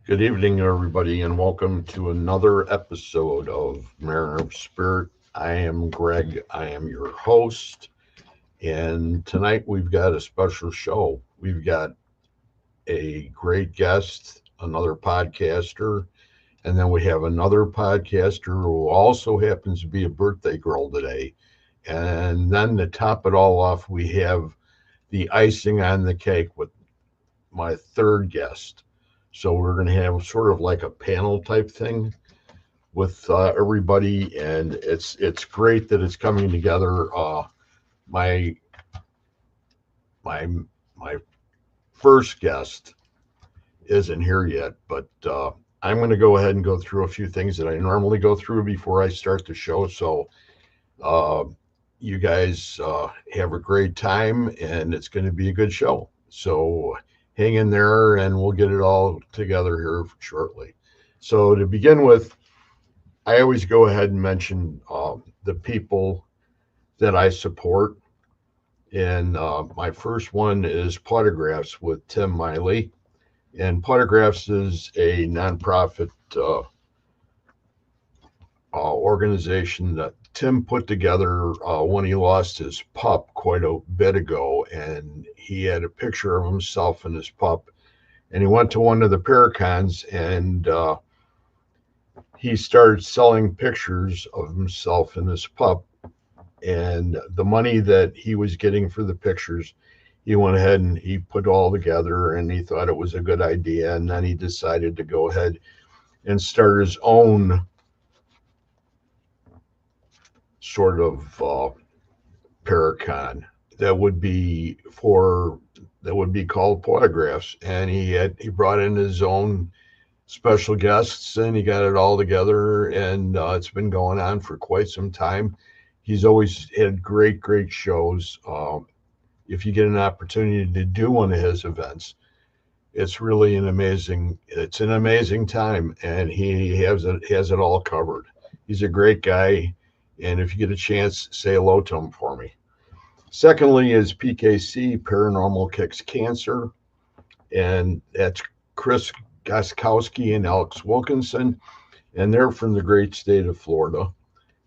Good evening, everybody, and welcome to another episode of Mariner of Spirit. I am Greg. I am your host, and tonight we've got a special show. We've got a great guest, another podcaster, and then we have another podcaster who also happens to be a birthday girl today. And then to top it all off, we have the icing on the cake with my third guest. So we're going to have sort of like a panel type thing with everybody, and it's great that it's coming together. My my my first guest isn't here yet, but I'm going to go ahead and go through a few things that I normally go through before I start the show. So uh, you guys have a great time, and it's going to be a good show. So hang in there, and we'll get it all together here shortly. So to begin with, I always go ahead and mention the people that I support. And my first one is Potographs with Tim Miley. And Potographs is a nonprofit organization that Tim put together when he lost his pup quite a bit ago. And he had a picture of himself and his pup. And he went to one of the Paracons, and he started selling pictures of himself and his pup. And the money that he was getting for the pictures, he went ahead and he put all together, and he thought it was a good idea. And then he decided to go ahead and start his own sort of Paracon that would be called Potographs. And he brought in his own special guests, and he got it all together, and it's been going on for quite some time. He's always had great shows. If you get an opportunity to do one of his events, it's really an amazing time, and he has it all covered. He's a great guy, and if you get a chance, say hello to him for me. Secondly is PKC, Paranormal Kicks Cancer, and that's Chris Goskowski and Alex Wilkinson, and they're from the great state of Florida.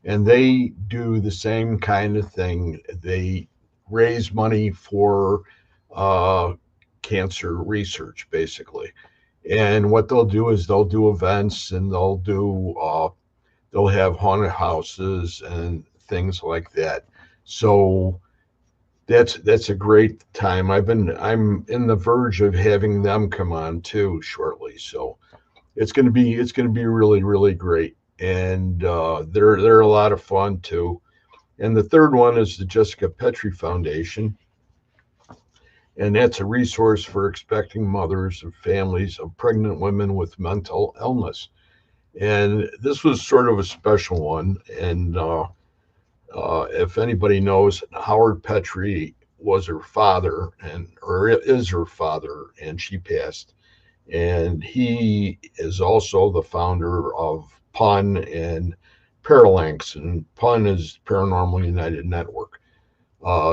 And they do the same kind of thing. They raise money for cancer research, basically. And what they'll do is they'll do events, and they'll have haunted houses and things like that. So that's a great time. I'm in the verge of having them come on too shortly. So it's going to be really great. And they're a lot of fun too. And the third one is the Jessica Petrie Foundation, and that's a resource for expecting mothers and families of pregnant women with mental illness. And this was sort of a special one. And if anybody knows, Howard Petrie was her father, or is her father, and she passed. And he is also the founder of PUN and Paralanx, and PUN is Paranormal United Network.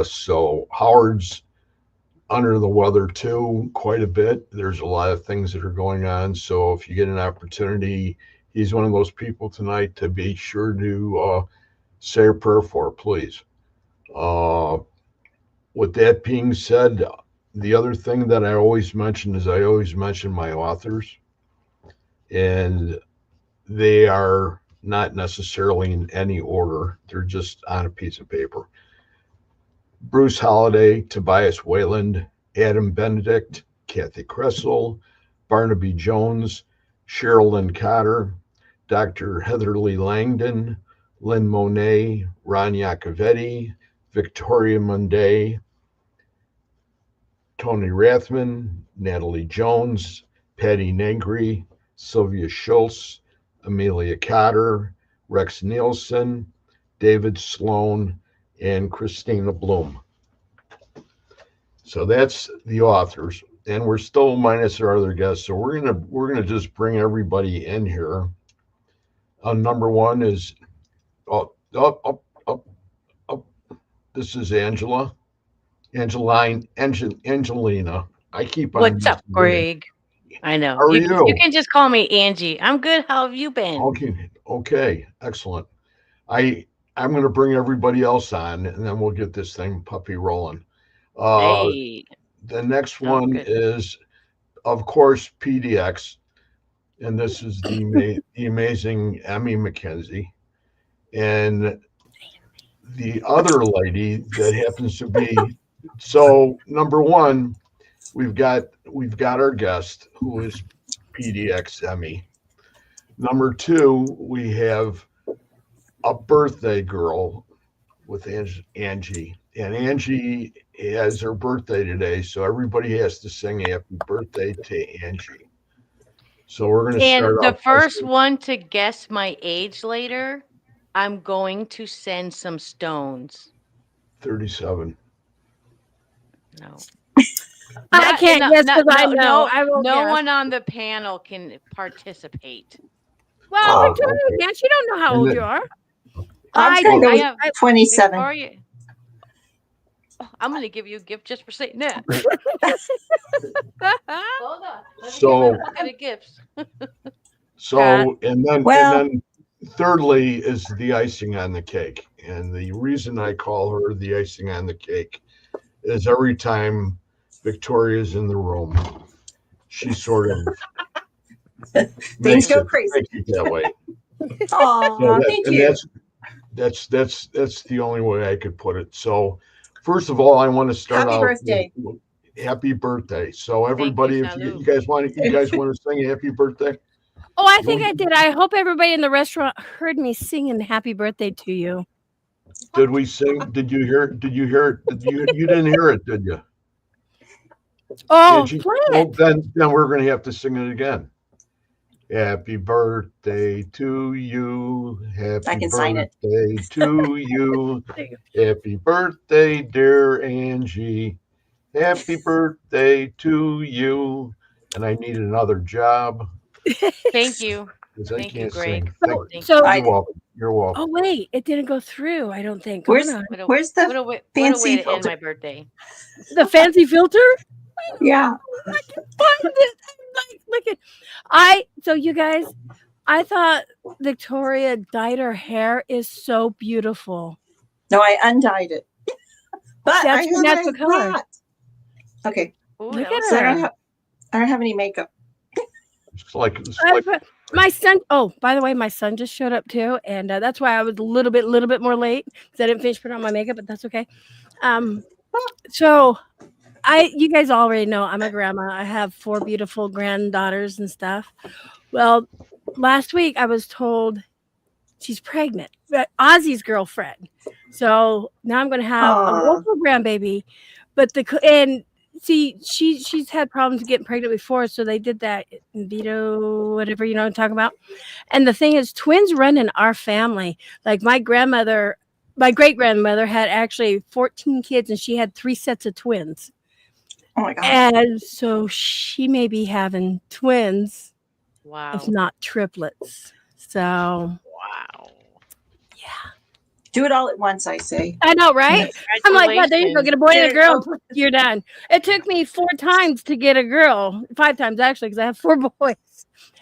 So Howard's under the weather too, quite a bit. There's a lot of things that are going on. So if you get an opportunity, he's one of those people tonight to be sure to say a prayer for, please. Uh, with that being said, the other thing that I always mention is I always mention my authors, and they are not necessarily in any order. They're just on a piece of paper. Bruce Holliday, Tobias Wayland, Adam Benedict, Kathy Kressel, Barnaby Jones, Sherilyn Cotter, Dr. Heatherly Langdon, Lynn Monet, Ron Iacovetti, Victoria Munday, Tony Rathman, Natalie Jones, Patty Negri, Sylvia Schultz, Amelia Cotter, Rex Nielsen, David Sloan, and Christina Bloom. So that's the authors, and we're still minus our other guests. So we're gonna just bring everybody in here. Number one is up. This is Angelina. I keep on. What's up, Greg? I know. How are you? You can just call me Angie. I'm good. How have you been? Okay, excellent. I'm going to bring everybody else on, and then we'll get this thing puppy rolling. Hey. The next one is, of course, PDX, and this is the amazing Emmy McKenzie, and the other lady that happens to be. So number one, we've got our guest who is PDX Emmy. Number two, we have a birthday girl with Angie, and Angie has her birthday today, so everybody has to sing happy birthday to Angie. So we're going to start. And the first one to guess my age later, I'm going to send some stones. 37. No. I can't guess because I know. No one on the panel can participate. Well, Victoria, yes, you don't know how old you are. I have 27. I'm going to give you a gift just for saying that. Hold on. So, get a gifts. And then thirdly is the icing on the cake. And the reason I call her the icing on the cake is every time Victoria's in the room, she sort of things go crazy that way. Oh, thank you. That's the only way I could put it. So first of all, I want to start happy birthday. Happy birthday. So everybody, if you guys want to sing happy birthday. Oh, I think I did. I hope everybody in the restaurant heard me singing happy birthday to you. Did we sing? Did you hear it? You didn't hear it, did you? Oh, play it. Well, then we're going to have to sing it again. Happy birthday to you. Happy birthday to you. Happy birthday, dear Angie. Happy birthday to you. And I need another job. Thank you. Thank you, Greg. You're welcome. Oh, wait. It didn't go through, I don't think. Where's the fancy filter? End my birthday. The fancy filter? Yeah. I can find it. Look at so you guys, I thought Victoria dyed her hair is so beautiful. No, I undyed it. But that's I have natural color. Okay. Ooh, look at so her. I don't have any makeup. It's like my son. Oh, by the way, my son just showed up too, and that's why I was a little bit more late because I didn't finish putting on my makeup, but that's okay. So you guys already know I'm a grandma. I have 4 beautiful granddaughters and stuff. Well, last week I was told she's pregnant, Ozzy's girlfriend. So now I'm going to have a local grandbaby, but she's had problems getting pregnant before, so they did that in vitro, whatever I'm talking about. And the thing is, twins run in our family. Like my great grandmother had actually 14 kids, and she had 3 sets of twins. Oh my God! And so she may be having twins, if not triplets. So wow, yeah. Do it all at once, I say. I know, right? I'm like, God, there you go. Get a boy and a girl. You're done. It took me 4 times to get a girl. 5 times, actually, because I have 4 boys.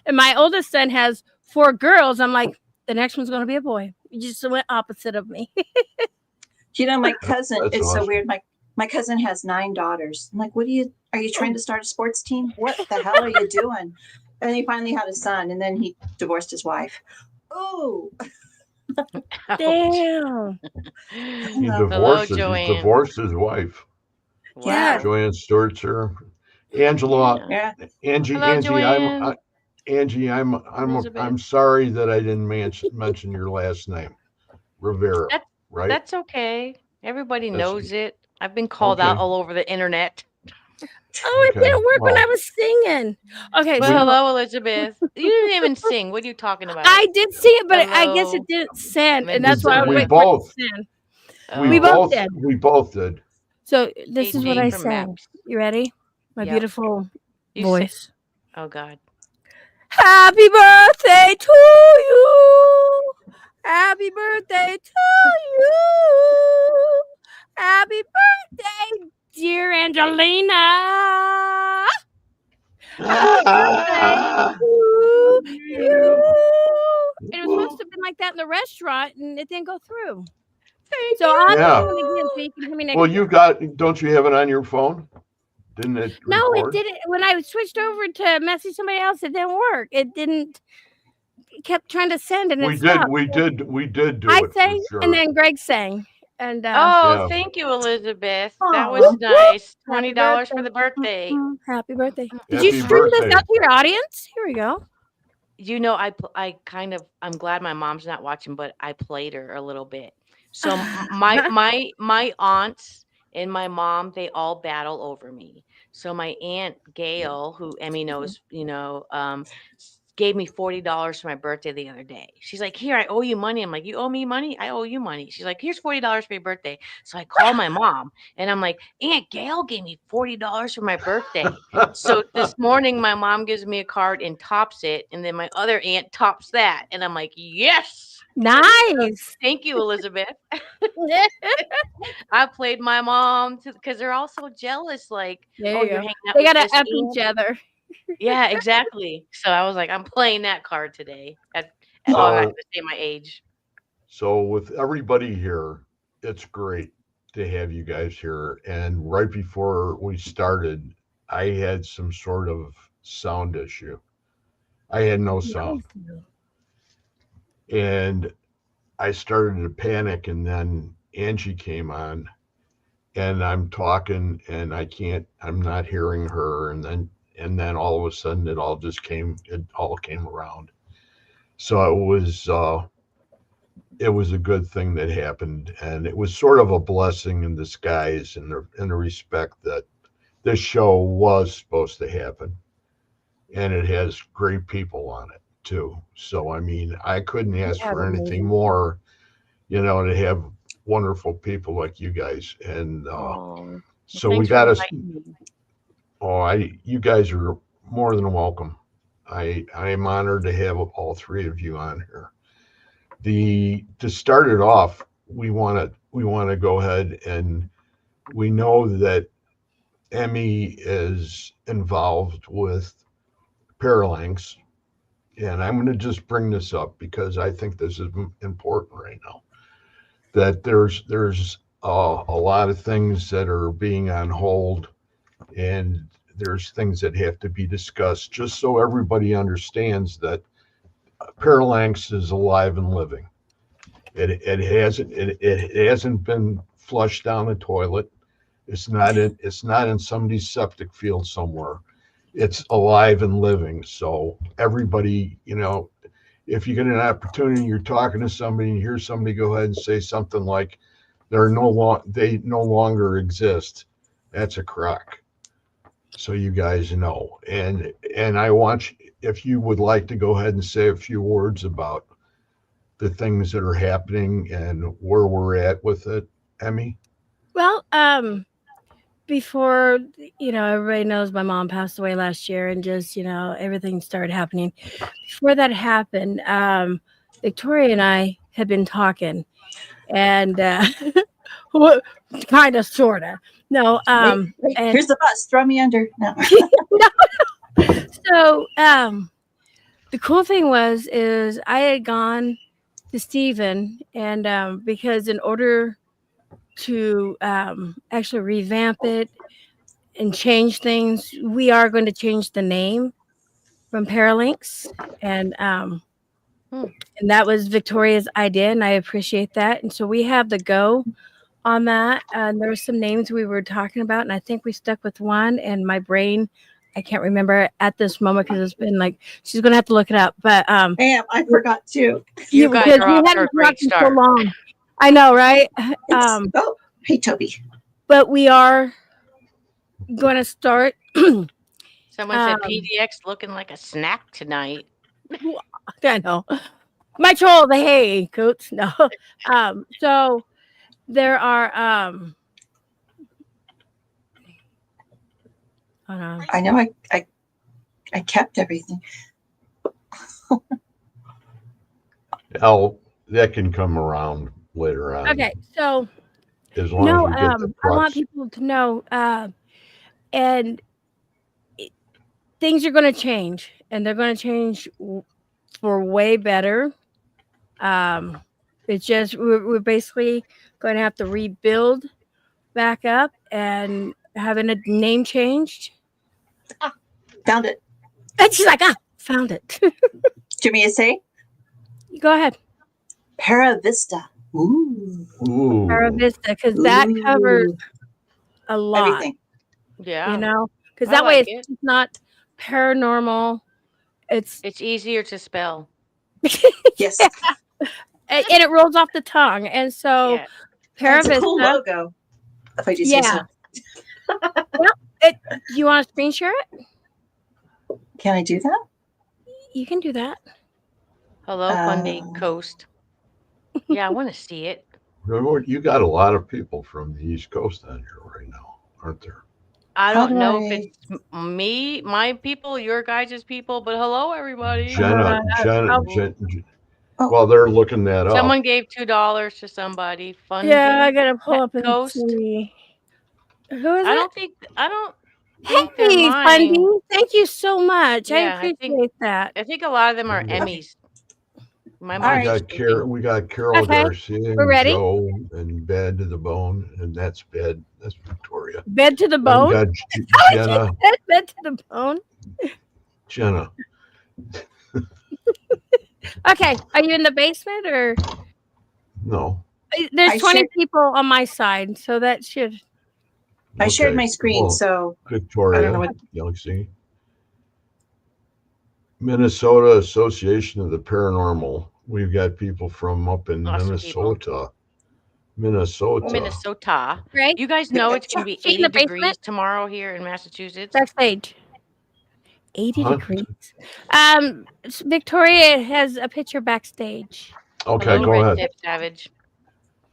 And my oldest son has 4 girls. I'm like, the next one's going to be a boy. You just went opposite of me. My cousin, That's it's so awesome. weird. My cousin has 9 daughters. I'm like, are you trying to start a sports team? What the hell are you doing? And he finally had a son, and then he divorced his wife. Oh, Damn. He Hello, divorced Joanne. his wife. Yeah. Wow. Joanne Stewart's here. Angela, Yeah. yeah. Angie, Hello, Angie, Joanne. Angie, I'm Elizabeth. sorry that I didn't mention your last name, Rivera, That, right? that's okay. Everybody That's knows it. I've been called out okay. all over the internet. Oh, it Okay. didn't work when I Well, was singing. Okay, Well, we so hello, Elizabeth. You didn't even sing. What are you talking about? I did see it, but I guess it Hello, didn't send, and Miss that's why I was we waiting for it to Elizabeth. send. we We both Oh, did. both did. So this is what AJ I from sang. Maps. You ready? My Yep. beautiful You voice. Oh God. Happy birthday to you. Happy birthday to you. Happy birthday, dear Angelina. Happy birthday to you. And it was supposed to have been like that in the restaurant, and it didn't go through. Thank So I'll have to Yeah. sing it again so you can hear me next Well, time. don't you have it on your phone? Didn't it No, it record? didn't. When I switched over to message somebody else, it didn't work. It didn't. It kept trying to send, and We it stopped. we did do I it for sang, and sure. then Greg sang, and Oh, Yeah. thank you, Elizabeth. That Oh, was whoop, whoop. nice. Happy $20 for birthday. the birthday. Happy birthday. Did you Happy stream this birthday. out to your audience? Here we go. You know, I'm glad my mom's not watching, but I played her a little bit. So my aunts and my mom, they all battle over me. So my aunt Gail, who Emmy knows, gave me $40 for my birthday the other day. She's like, "Here, I owe you money." I'm like, "You owe me money? I owe you money." She's like, "Here's $40 for your birthday." So I call my mom and I'm like, "Aunt Gail gave me $40 for my birthday." So this morning, my mom gives me a card and tops it, and then my other aunt tops that, and I'm like, "Yes, Nice. thank you, Elizabeth." I played my mom because they're all so jealous. Like, There "Oh, you you're go. hanging out They with gotta this up aunt." each other. Yeah, exactly. So I was like, I'm playing that card today. Oh, I'm not So going to say my age. with everybody here, it's great to have you guys here. And right before we started, I had some sort of sound issue. I had no sound, and I started to panic. And then Angie came on, and I'm talking, and I'm not hearing her. And then all of a sudden, it all came around. So it was a good thing that happened, and it was sort of a blessing in disguise, in the respect that this show was supposed to happen, and it has great people on it too. So I mean, I couldn't ask have for anything amazing more, to have wonderful people like you guys. And Oh, so we thanks for got us. inviting me. You guys are more than welcome. I am honored to have all 3 of you on here. To start it off, we want to go ahead, and we know that Emmy is involved with Paralanx, and I'm going to just bring this up because I think this is important right now. That there's a lot of things that are being on hold, and there's things that have to be discussed, just so everybody understands that Paralanx is alive and living. It hasn't been flushed down the toilet. It's not in somebody's septic field somewhere. It's alive and living. So everybody, if you get an opportunity, you're talking to somebody and you hear somebody go ahead and say something like they no longer exist, that's a crock. So you guys know. And I want you, if you would like to go ahead and say a few words about the things that are happening and where we're at with it, Emmy. Well, before everybody knows my mom passed away last year, and just everything started happening. Before that happened, Victoria and I had been talking, and kind of, sorta. No, wait, and here's the bus. Throw me under. No. so the cool thing is I had gone to Stephen, and because in order to actually revamp it and change things, we are going to change the name from Paralinks, and um, Hmm. and that was Victoria's idea, and I appreciate that. And so we have the go on that. And there were some names we were talking about, and I think we stuck with one. And my brain, I can't remember at this moment because it's been like she's gonna have to look it up. But I forgot too. You guys because are we off to hadn't a great talked in so start. long. I know, right? Oh, hey, Toby. But we are going to start. Someone said Um, PDX looking like a snack tonight. I know. My troll, the hay coats. No. So there are hold on. I know I kept everything. That can come around later on. Okay, so As long as we get the I want crux. people to know and things are going to change, and they're going to change for way better. It's just we're basically going to have to rebuild back up and having a name changed. Found it. And she's like, found it. Do you want me to say? Go ahead. Para Vista. Ooh. Ooh. Para Vista, because that covers Ooh. a lot. Everything. Yeah. You know, because I that way like it's not paranormal. It's It's easier to spell. Yes. and it rolls off the tongue, and so Yeah. Para It's a cool Vista. logo. If I do say so. You want to screen share it? Can I do that? You can do that. Hello, Fundy Coast. Yeah, I want to see it. You got a lot of people from the East Coast on here right now, aren't there? I How don't do know I- if it's me, my people, your guys' people, but hello, everybody. Jenna. Oh. Well, they're looking that up. Someone gave $2 to somebody. Fundy. Yeah, I gotta pull Pet up and Coast. see. Who is I it? don't think they're Hey, mine. Fundy. Thank you so much. I Yeah, appreciate that. I think a lot of them are Yeah. Emmys. My All mom's right. just sleeping. We got Carol Okay, Garcia we're and ready? Joe and Bed to the Bone, and that's Bed. That's Victoria. Bed to the Then bone. we got Jenna. Bed to the bone. Jenna. Okay, are you in the basement or? No. There's I 20 shared- people on my side, so that should. I shared Okay. my screen, Well, so Victoria, I don't know what- Galaxy. Minnesota Association of the Paranormal. We've got people from up in Lots of Minnesota. Minnesota. Minnesota. Right? You guys know it's going to be She in 80 the basement? degrees tomorrow here in Massachusetts. Backstage. 80 Huh? degrees. Victoria has a picture backstage. Okay, Hello, go Red ahead. Tip Savage.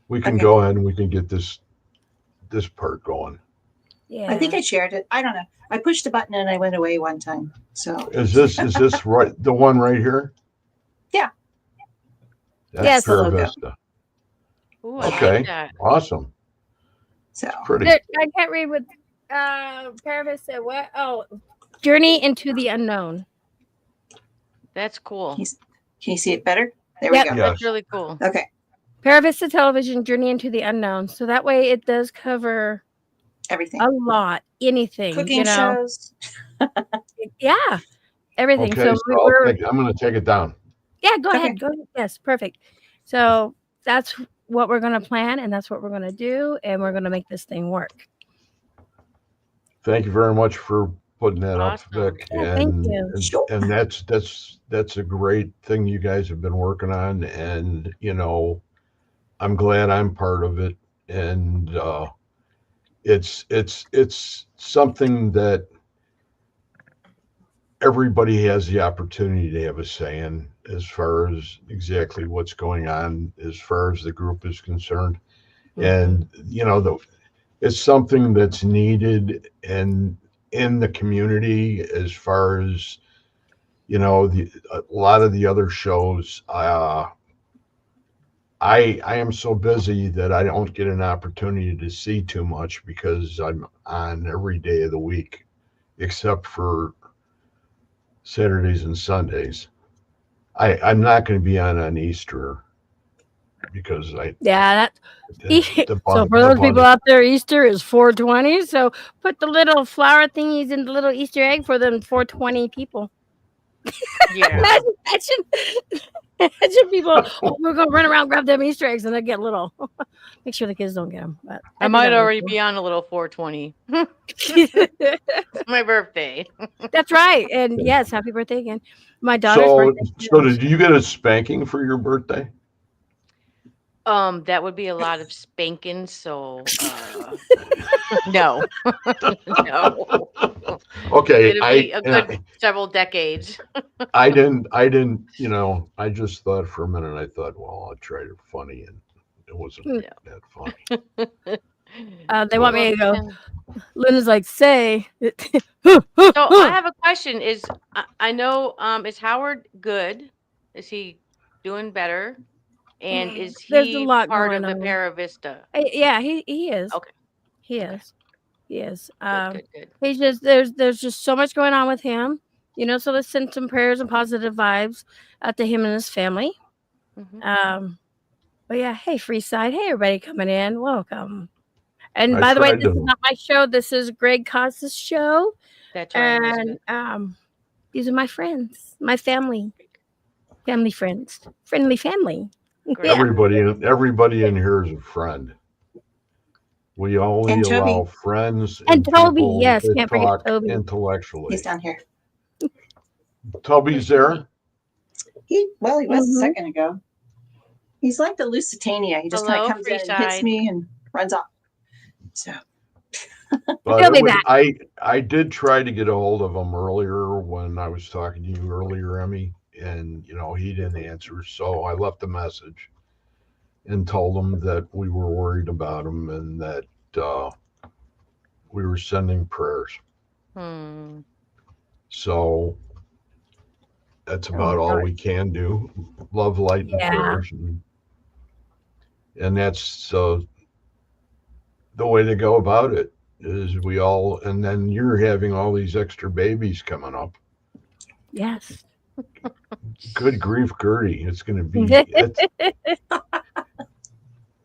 We can Okay. go ahead and we can get this part going. Yeah. I think I shared it. I don't know. I pushed a button and I went away one time. So Is this right? The one right here? Yeah. That's Yes. Pura The logo. Vista. Ooh, I Okay. like that. Awesome. so Pretty. I can't read what Paravis said. What? Oh, Journey into the Unknown. That's cool. can you see it better? There Yep. we go. Yeah. That's really cool. Okay. Paravista Television, Journey into the Unknown. So that way it does cover Everything. a lot, anything, Cooking shows. Yeah, everything. Okay, So so I'm going to take it down. yeah, go Okay. ahead. Go ahead. Yes, perfect. So that's what we're going to plan, and that's what we're going to do, and we're going to make this thing work. Thank you very much for putting that Awesome. up, Vic. Yeah, thank and, you. and Sure. and that's a great thing you guys have been working on, and I'm glad I'm part of it, and it's something that everybody has the opportunity to have a say in as far as exactly what's going on as far as the group is concerned. And it's something that's needed and in the community as far as a lot of the other shows. I am so busy that I don't get an opportunity to see too much because I'm on every day of the week except for Saturdays and Sundays. I'm not going to be on Easter because Yeah, the, so for those people out there, Easter is 420. So put the little flower thingies in the little Easter egg for them 420 people. Yeah. Imagine people. Oh, we're gonna run around grab them Easter eggs and they get little. Make sure the kids don't get them. But I might already be on a little 420. It's my birthday. That's right. And yes, happy birthday again. My daughter's birthday. So did you get a spanking for your birthday? That would be a lot of spanking. So, no, no. Okay, It'll be a good several decades. I didn't. I just thought for a minute. I thought, well, I'll try to funny, and it wasn't that funny. They want me to go. Luna's like, say. So I have a question. I know is Howard good? Is he doing better? And is he part of the Para Vista? Yeah, he is. Okay. He is. He is. Good. He's just there's just so much going on with him. So let's send some prayers and positive vibes out to him and his family. Mm-hmm. But yeah, hey, Freeside. Hey, everybody coming in. Welcome. And by the way, this is not my show. This is Greg Cos's show. That's right. And these are my friends, my family friends, friendly family. Yeah. Everybody in here is a friend. We only allow friends and Toby. Yes, can't forget Toby. Intellectually. He's down here. Toby's there. He was a second ago. He's like the Lusitania. He just kind of comes in and hits me and runs off. So. He'll be back. I did try to get a hold of him earlier when I was talking to you earlier, Emmy, and he didn't answer. So I left a message and told him that we were worried about him and that we were sending prayers. So that's about all we can do. Love, light, and prayers, and that's the way to go about it. Is and then you're having all these extra babies coming up. Yes. Good grief, Gertie. It's going to be,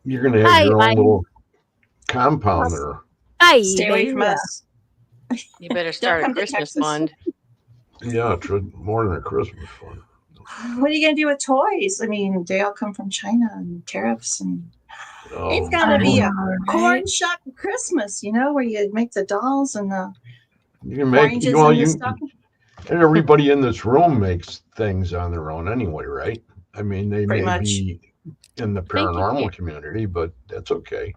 you're going to have your own little compound there. Stay away from us. You better start a Christmas fund. Yeah, it's more than a Christmas fund. What are you going to do with toys? I mean, they all come from China and tariffs and... it's gotta be a corn shuck Christmas, where you make the dolls and the oranges and the stocking. And everybody in this room makes things on their own anyway, right? I mean, they Pretty may much. be in the paranormal community, but that's okay.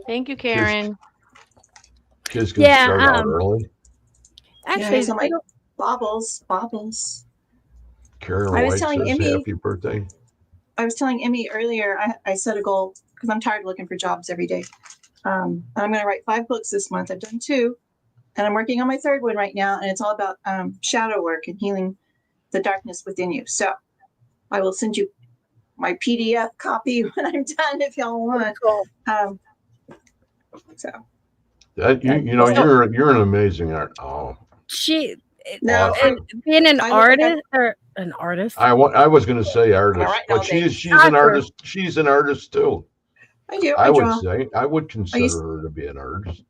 Thank you, Karen. Kids can start out early. Actually, some like baubles. Karen White says happy birthday. I was telling Emmy earlier, I set a goal because I'm tired of looking for jobs every day. I'm going to write 5 books this month. I've done 2, and I'm working on my 3rd one right now. And it's all about shadow work and healing the darkness within you. So I will send you my PDF copy when I'm done if y'all want. So that you're an amazing art. Being an artist or an artist. I was going to say artist, but she's an artist. She's an artist too. I do. I would consider her to be an artist.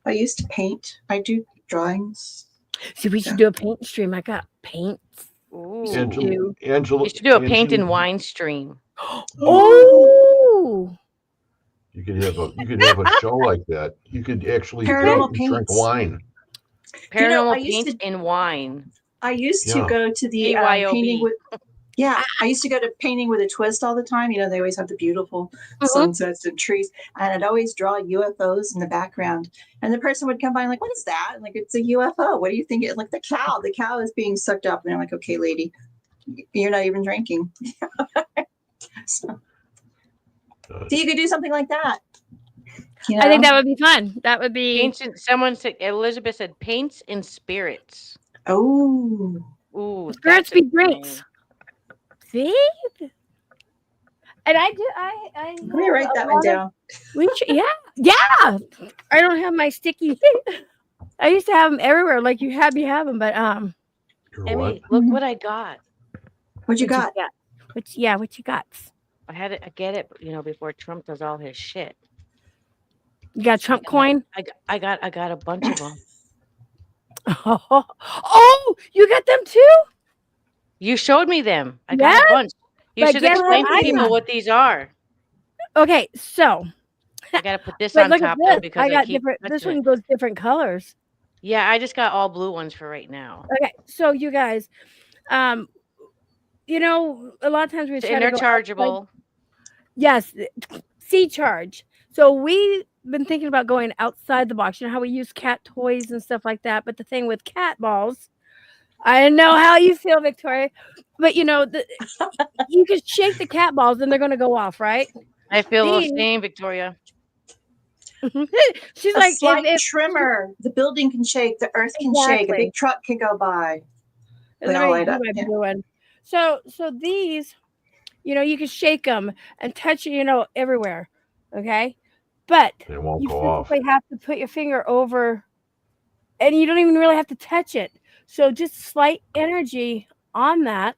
I used to paint. I do drawings. See, we should do a paint stream. I got paints. Angela, you should do a paint and wine stream. Oh. You could have a show like that. You could actually drink wine. Paranormal paint and wine. I used to go to the painting with. Yeah, I used to go to painting with a twist all the time. They always have the beautiful sunsets and trees. And I'd always draw UFOs in the background. And the person would come by and like, what is that? And like, it's a UFO. What do you think? Like the cow. The cow is being sucked up. And I'm like, okay, lady, you're not even drinking. So you could do something like that. I think that would be fun. That would be. Someone said, Elizabeth said, paints and spirits. Oh. Ooh. Spirits be drinks. See? And I do. Let me write that one down. Yeah. I don't have my sticky. I used to have them everywhere, like you have them, but Emmy, look what I got. What you got? What you got? I had to get it, before Trump does all his shit. You got Trump coin? I got a bunch of them. Oh, you got them too? You showed me them. I got a bunch. You should explain to people what these are. Okay, so I gotta put this on top though because I keep different. This one goes different colors. Yeah, I just got all blue ones for right now. Okay, so you guys, a lot of times we try to go interchangeable. Yes, C-charge. So we've been thinking about going outside the box. You know how we use cat toys and stuff like that. But the thing with cat balls, I know how you feel, Victoria. But you can shake the cat balls and they're going to go off, right? I feel the same, Victoria. She's a like slight tremor. The building can shake. The earth can shake. A big truck can go by. They all light up. So these, you can shake them and touch it, everywhere. Okay, but it won't you go off. You have to put your finger over, and you don't even really have to touch it. So just slight energy on that.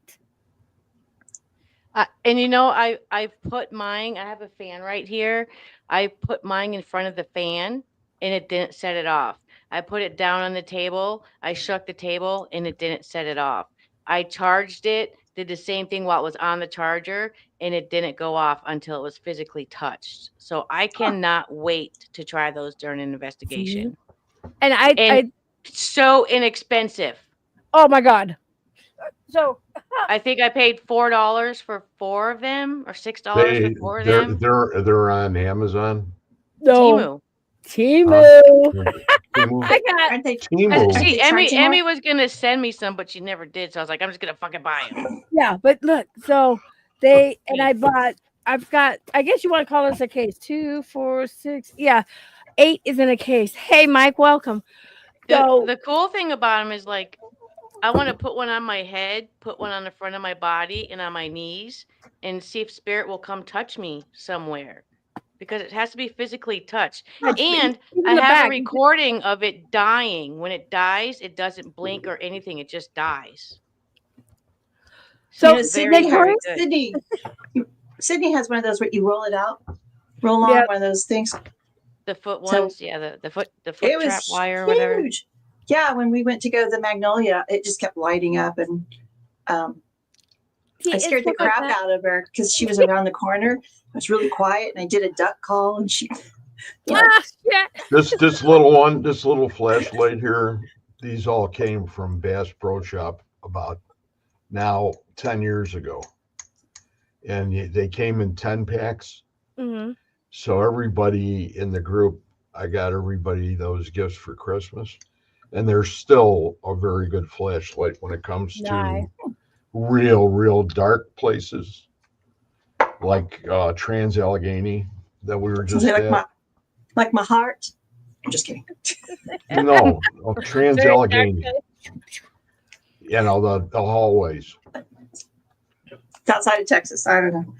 And I put mine. I have a fan right here. I put mine in front of the fan, and it didn't set it off. I put it down on the table. I shook the table, and it didn't set it off. I charged it. Did the same thing while it was on the charger, and it didn't go off until it was physically touched. So I cannot wait to try those during an investigation. And I so inexpensive. Oh my God. So I think I paid $4 for 4 of them or $6 for 4 of them. They're on Amazon. No. Timu. Aren't they Timu? See, Emmy was gonna send me some, but she never did. So I was like, I'm just gonna fucking buy them. Yeah, but look, so I've got, I guess you want to call this a case. 2, 4, 6. Yeah, 8 is in a case. Hey, Mike, welcome. So the cool thing about them is like, I want to put one on my head, put one on the front of my body and on my knees, and see if spirit will come touch me somewhere. Because it has to be physically touched. And I have a recording of it dying. When it dies, it doesn't blink or anything. It just dies. So Sydney has one of those where you roll it out, roll on one of those things. The foot ones, the foot trap wire or whatever. Yeah, when we went to go to the Magnolia, it just kept lighting up, and I scared the crap out of her because she was around the corner. It was really quiet, and I did a duck call, and she. This little flashlight here, these all came from Bass Pro Shop about now 10 years ago, and they came in 10 packs. Mm-hmm. So everybody in the group, I got everybody those gifts for Christmas, and they're still a very good flashlight when it comes to real dark places like Trans-Allegheny that we were just at. Like my heart. I'm just kidding. No, Trans-Allegheny. The hallways. It's outside of Texas. I don't know.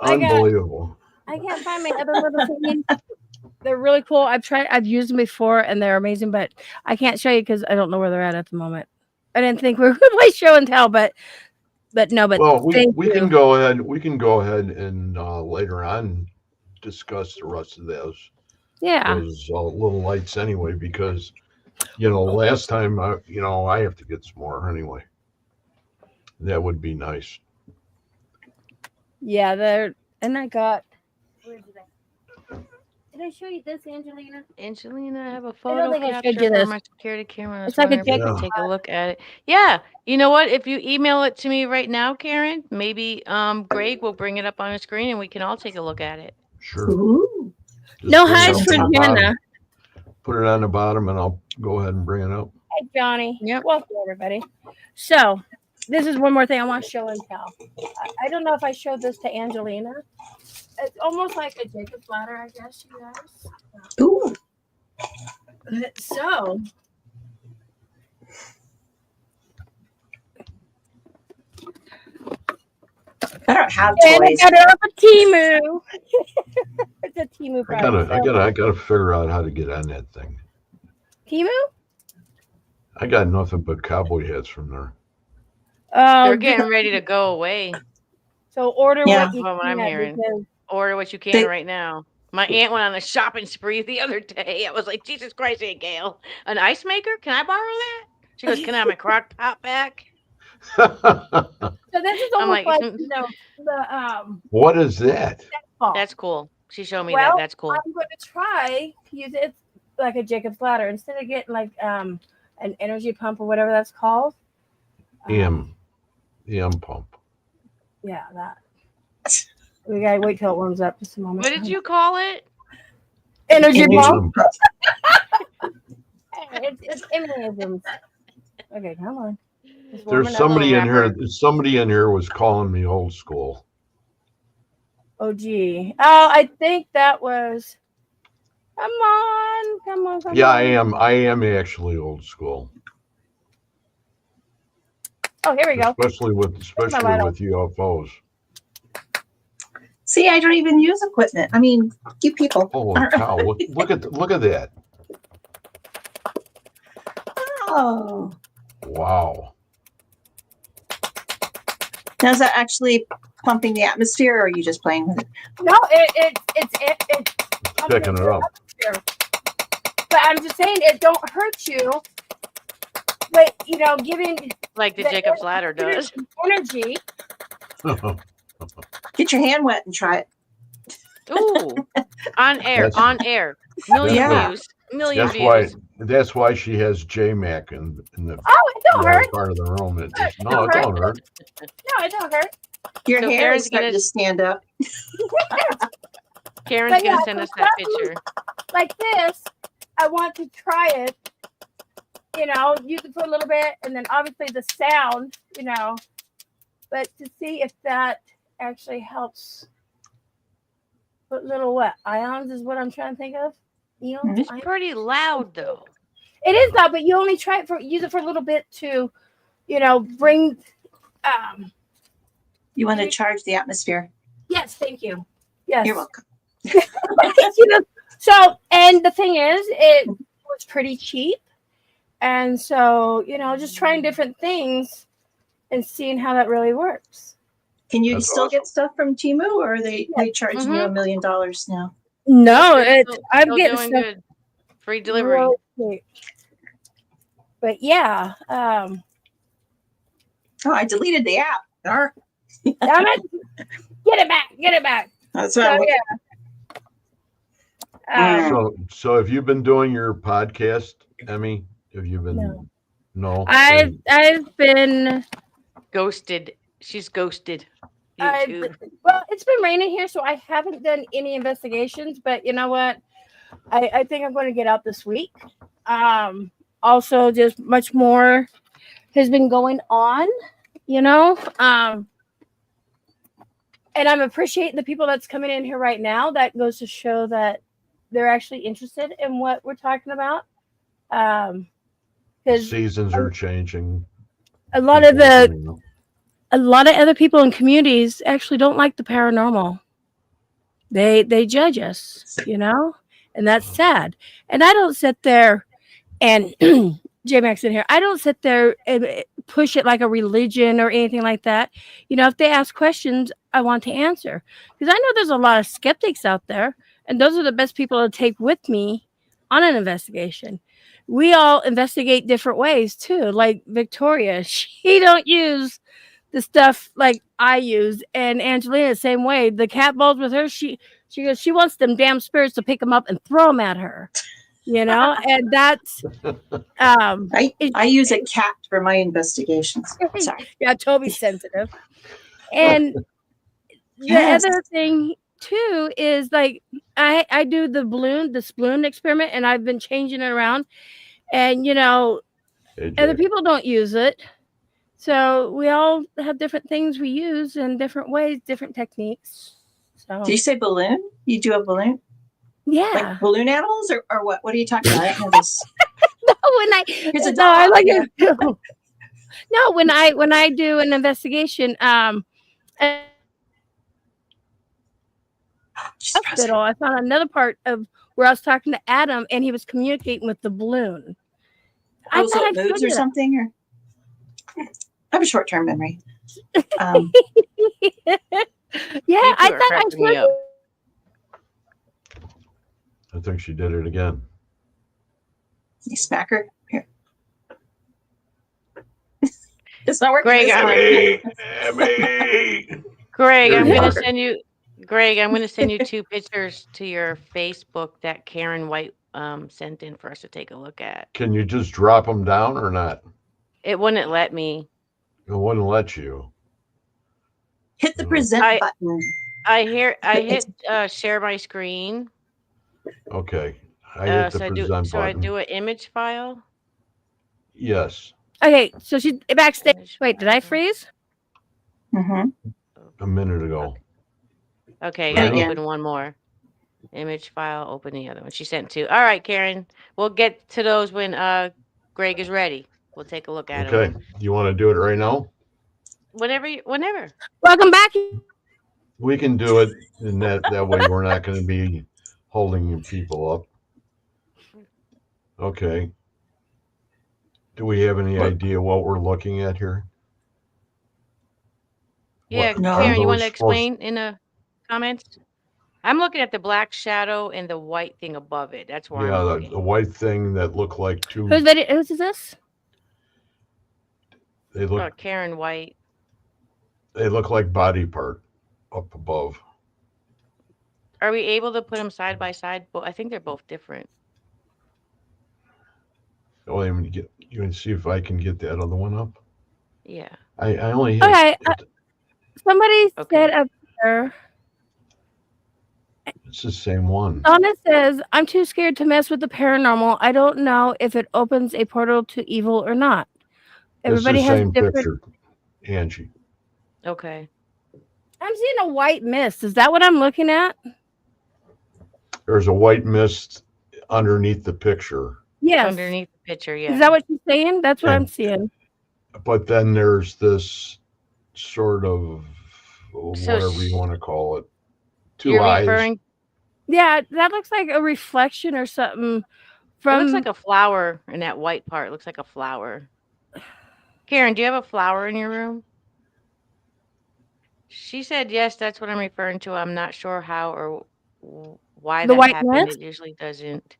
Unbelievable. I can't find my other little things. They're really cool. I've used them before and they're amazing, but I can't show you because I don't know where they're at the moment. I didn't think we were going to play show and tell, but no. But well, we can go ahead. We can go ahead and later on discuss the rest of those. Yeah. Those little lights anyway, because last time I have to get some more anyway. That would be nice. Yeah, and I got. Where did I show you this, Angelina? Angelina, I have a photo capture for my security camera. It's like a take a look at it. Yeah, you know what? If you email it to me right now, Karen, maybe Greg will bring it up on the screen and we can all take a look at it. Sure. No highs for Jenna. Put it on the bottom, and I'll go ahead and bring it up. Hey, Johnny. Yep. Welcome, everybody. So, this is one more thing I want to show and tell. I don't know if I showed this to Angelina. It's almost like a Jacob's ladder, I guess, you guys. Ooh. So, I don't have toys. I got it off of Timu. It's a Timu product. I gotta figure out how to get on that thing. Timu? I got nothing but cowboy hats from there. They're getting ready to go away. So order what you From what I'm can. hearing. Because Order what you can right now. My aunt went on a shopping spree the other day. I was like, Jesus Christ, Aunt Gail. An ice maker? Can I borrow that? She goes, can I have my crock pot back? so this is almost like, you know, the What is that? That's cool. She showed me well, that. That's cool. I'm going to try to use it like a Jacob's ladder instead of getting like an energy pump or whatever that's called. EM pump. Yeah, that. We gotta wait till it warms up just a moment. What did you call it? Energy pump. It's immunisms. Okay, come on. There's somebody in here. Somebody in here was calling me old school. Oh gee. Oh, I think that was. Come on. Yeah, I am. I am actually old school. Oh, here we go. Especially with UFOs. See, I don't even use equipment. I mean, you people. Holy cow! Look at that. Oh. Wow. Now, is that actually pumping the atmosphere, or are you just playing with it? No, it's picking it up. But I'm just saying, it don't hurt you. But you know, giving like the Jacob's ladder does energy. Get your hand wet and try it. Ooh, on air. Million views. Million views. That's why she has JMac in the it don't hurt. part of the room. It don't hurt. No, it don't hurt. Your hair is starting to stand up. Karen's gonna send us that picture. Like this, I want to try it. You know, use it for a little bit, and then obviously the sound. You know, but to see if that actually helps. Put little ions is what I'm trying to think of. It's pretty loud though. It is loud, but you only use it for a little bit to, you know, bring. You want to charge the atmosphere? Yes, thank you. Yes, you're welcome. So, and the thing is, it was pretty cheap, and so you know, just trying different things and seeing how that really works. Can you still get stuff from Temu, or are they charging you $1 million now? No, I'm getting doing stuff. Good. Free delivery. Really, but yeah. Oh, I deleted the app. Damn it. Get it back. That's right. So have you been doing your podcast, Emmy? Have you been? No. I've been ghosted. She's ghosted. YouTube. Well, it's been raining here, so I haven't done any investigations. But you know what? I think I'm going to get out this week. Also, just much more has been going on, you know. And I'm appreciating the people that's coming in here right now. That goes to show that they're actually interested in what we're talking about. Because seasons are changing. A lot of other people in communities actually don't like the paranormal. They judge us, you know, and that's sad. And I don't sit there and J-Max in here. I don't sit there and push it like a religion or anything like that. You know, if they ask questions, I want to answer, because I know there's a lot of skeptics out there, and those are the best people to take with me on an investigation. We all investigate different ways too. Like Victoria, she don't use the stuff like I use, and Angelina same way. The cat balls with her, she goes, she wants them damn spirits to pick them up and throw them at her, you know. And that's I use a cat for my investigations. Sorry. Yeah, Toby's sensitive. And the other thing too is like I do the balloon experiment, and I've been changing it around, and you know, other people don't use it. So we all have different things we use in different ways, different techniques. So. Do you say balloon? You do a balloon? Yeah. Like balloon animals or what? What are you talking about? I don't know this. I like it too. No, when I do an investigation, hospital, I found another part of where I was talking to Adam, and he was communicating with the balloon. Oh, so it moves or something? Or? I have a short-term memory. Yeah, You I two are thought I cracking me showed up. you. I think she did it again. You smack her. Here. It's not working. Greg, this time. Emmy. Greg, Here I'm you gonna are. send you. Greg, I'm gonna send you 2 pictures to your Facebook that Karen White sent in for us to take a look at. Can you just drop them down or not? It wouldn't let me. It wouldn't let you. Hit the Oh. present I button. I hit share my screen. Okay. I hit the So present I button. do an image file. Yes. Okay, so she's backstage. Image Wait, did I file. freeze? Mm-hmm. A minute ago. Okay, I Right. gotta Again. open one more. Image file, open the other one. She sent 2. All right, Karen. We'll get to those when Greg is ready. We'll take a look at them. Okay. You want to do it right now? Whenever. Welcome back. We can do it, and that way we're not going to be holding people up. Okay. Do we have any idea what we're looking at here? Yeah, No. Karen, you want those to explain in the comments? I'm looking at the black shadow and the white thing above it. That's where I'm Yeah, looking. the white thing that look like two. Whose is this? They look. Karen White. They look like body part up above. Are we able to put them side by side? Well, I think they're both different. Oh, you can see if I can get that other one up. Yeah. I only hit. Okay, somebody said up there. It's the same one. Donna says, "I'm too scared to mess with the paranormal. I don't know if it opens a portal to evil or not." Everybody it's the has same different. picture, Angie. Okay. I'm seeing a white mist. Is that what I'm looking at? There's a white mist underneath the picture. Yes. Underneath the picture, yeah. Is that what she's saying? That's what I'm seeing. But then there's this sort of whatever you want to call it. 2 eyes. Yeah, that looks like a reflection or something. It looks like a flower in that white part. It looks like a flower. Karen, do you have a flower in your room? She said yes, that's what I'm referring to. I'm not sure how or why the that white happened. mist? It usually doesn't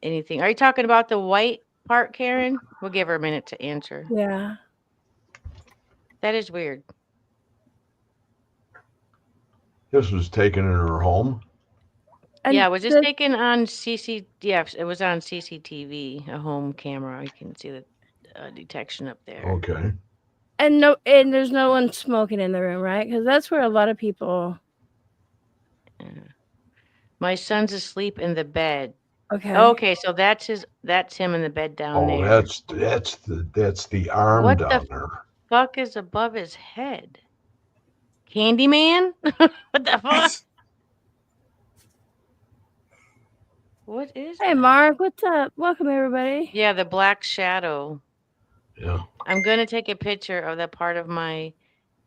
anything. Are you talking about the white part, Karen? We'll give her a minute to answer. Yeah. That is weird. This was taken in her home. And yeah, was this taken on Yes, it was on CCTV, a home camera. You can see the detection up there. Okay. And there's no one smoking in the room, right? Because that's where a lot of people. My son's asleep in the bed. Okay. Okay, so that's him in the bed down there. Oh, that's the arm what down the there. Fuck is above his head? Candyman? What the fuck? What is Hey, that? Mark, what's up? Welcome, everybody. Yeah, the black shadow. Yeah. I'm going to take a picture of that part of my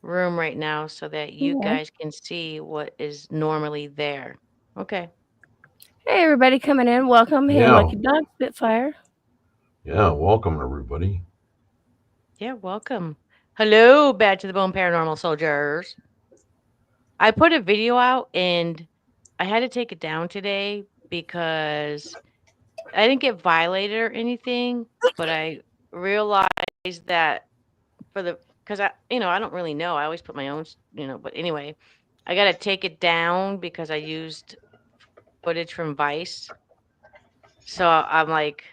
room right now so that you guys can see what is normally there. Okay. Hey, everybody coming in. Welcome. Hey, Lucky Dog, Spitfire. Yeah, welcome, everybody. Yeah, welcome. Hello, Bad to the Bone Paranormal Soldiers. I put a video out and I had to take it down today because I didn't get violated or anything, but I realized that because I don't really know. I always put my own, but anyway, I got to take it down because I used footage from Vice. So I'm like,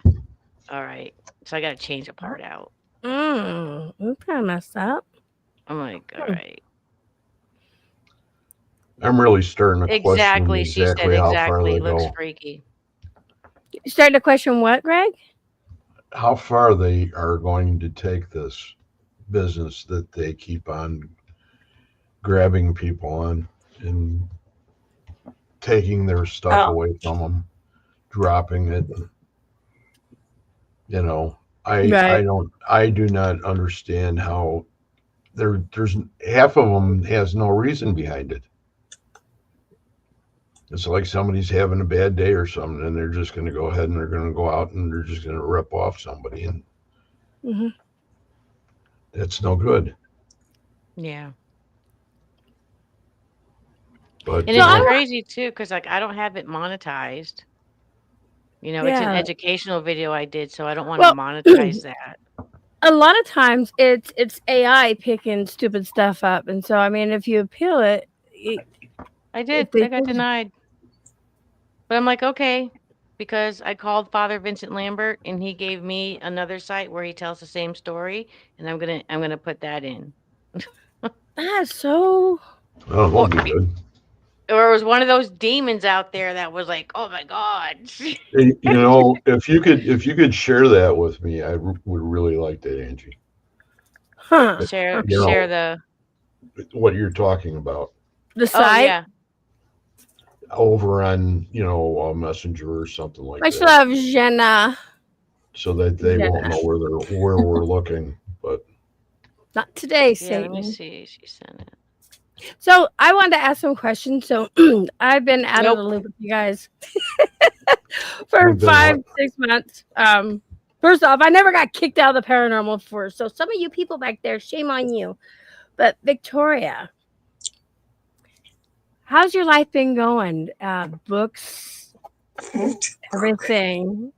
all right. So I got to change a part out. We kind of messed up. I'm like, all right. I'm really starting to question exactly how far they looks go. Freaky. You starting to question what, Greg? How far they are going to take this business that they keep on grabbing people on and taking their stuff away from them, dropping it. I do not understand how there's half of them has no reason behind it. It's like somebody's having a bad day or something, and they're just going to go ahead and they're going to go out and they're just going to rip off somebody. And it's no good. Yeah. But And it's crazy too, because like I don't have it monetized. It's an educational video I did, so I don't want to monetize that. A lot of times it's AI picking stupid stuff up, and so I mean, if you appeal it, I did. I got denied, but I'm like, okay, because I called Father Vincent Lambert, and he gave me another site where he tells the same story, and I'm gonna put that in. That's so. Oh, that'll be good. Or it was one of those demons out there that was like, "Oh my God!" If you could share that with me, I would really like that, Angie. Huh? Share the what you're talking about. The site. Oh yeah. Over on Messenger or something like Much that. love, Jenna. So that they won't know where we're looking, but not today, Yeah, Satan. let me see. She sent it. So I wanted to ask some questions. So I've been out of the loop with you guys for 5-6 months. First off, I never got kicked out of the paranormal before. So some of you people back there, shame on you. But Victoria, how's your life been going? Books, everything.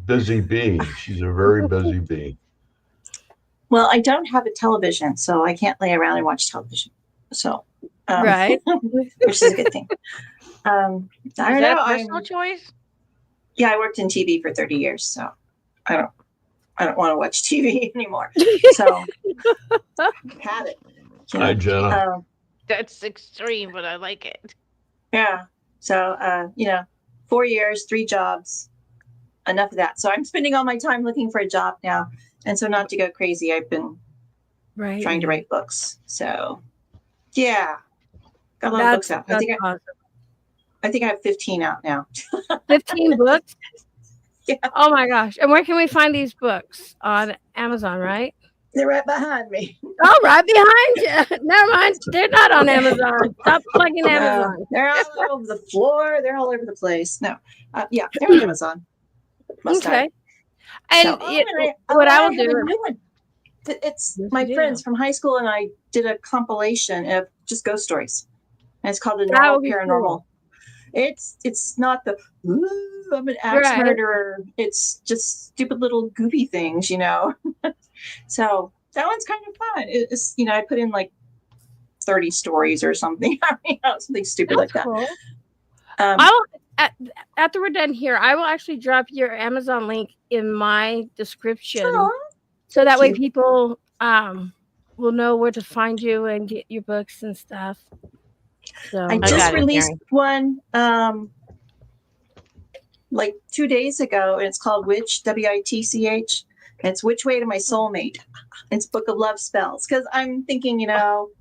Busy bee. She's a very busy bee. Well, I don't have a television, so I can't lay around and watch television. So, right, which is a good thing. I don't know. Personal choice. Yeah, I worked in TV for 30 years, so I don't want to watch TV anymore. So, have it. Hi, Jenna. That's extreme, but I like it. Yeah. So, 4 years, 3 jobs. Enough of that. So I'm spending all my time looking for a job now. And so not to go crazy, I've been trying to write books. So yeah, got a lot of books out. I think I have 15 out now. 15 books? Yeah. Oh my gosh. And where can we find these books? On Amazon, right? They're right behind me. Oh, right behind you. Never mind. They're not on Amazon. Stop plugging Amazon. They're all over the floor. They're all over the place. No. Yeah, they're on Amazon. Okay. And what I will do, it's my friends from high school, and I did a compilation of just ghost stories, and it's called The Normal Paranormal. Cool. It's not the I'm an axe murderer. It's just stupid little goofy things, So that one's kind of fun. It's I put in like 30 stories or something. Something stupid like that. Cool. I will. After we're done here, I will actually drop your Amazon link in my description, so that way people will know where to find you and get your books and stuff. So I just released one like 2 days ago, and it's called Witch, Witch. It's Which Way to My Soulmate. It's Book of Love Spells, because I'm thinking,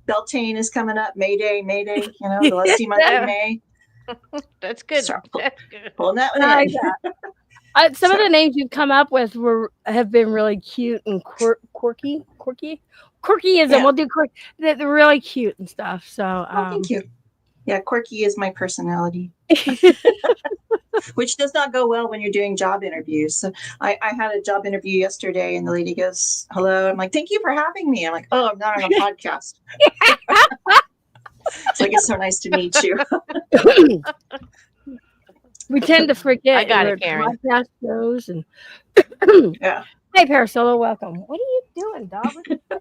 Beltane is coming up, Mayday, the lusty month of May. That's good. That's good. Pulling that one in. Some of the names you've come up with have been really cute and quirky. Quirkyism. Yeah. We'll do quirky. They're really cute and stuff. So thank you. Yeah, quirky is my personality, which does not go well when you're doing job interviews. So I had a job interview yesterday, and the lady goes, "Hello." I'm like, "Thank you for having me." I'm like, "Oh, I'm not on a podcast." It's like, it's so nice to meet you. We tend to forget. I got it, Karen. Podcast shows and yeah. Hey, Parasolo, welcome. What are you doing, dog?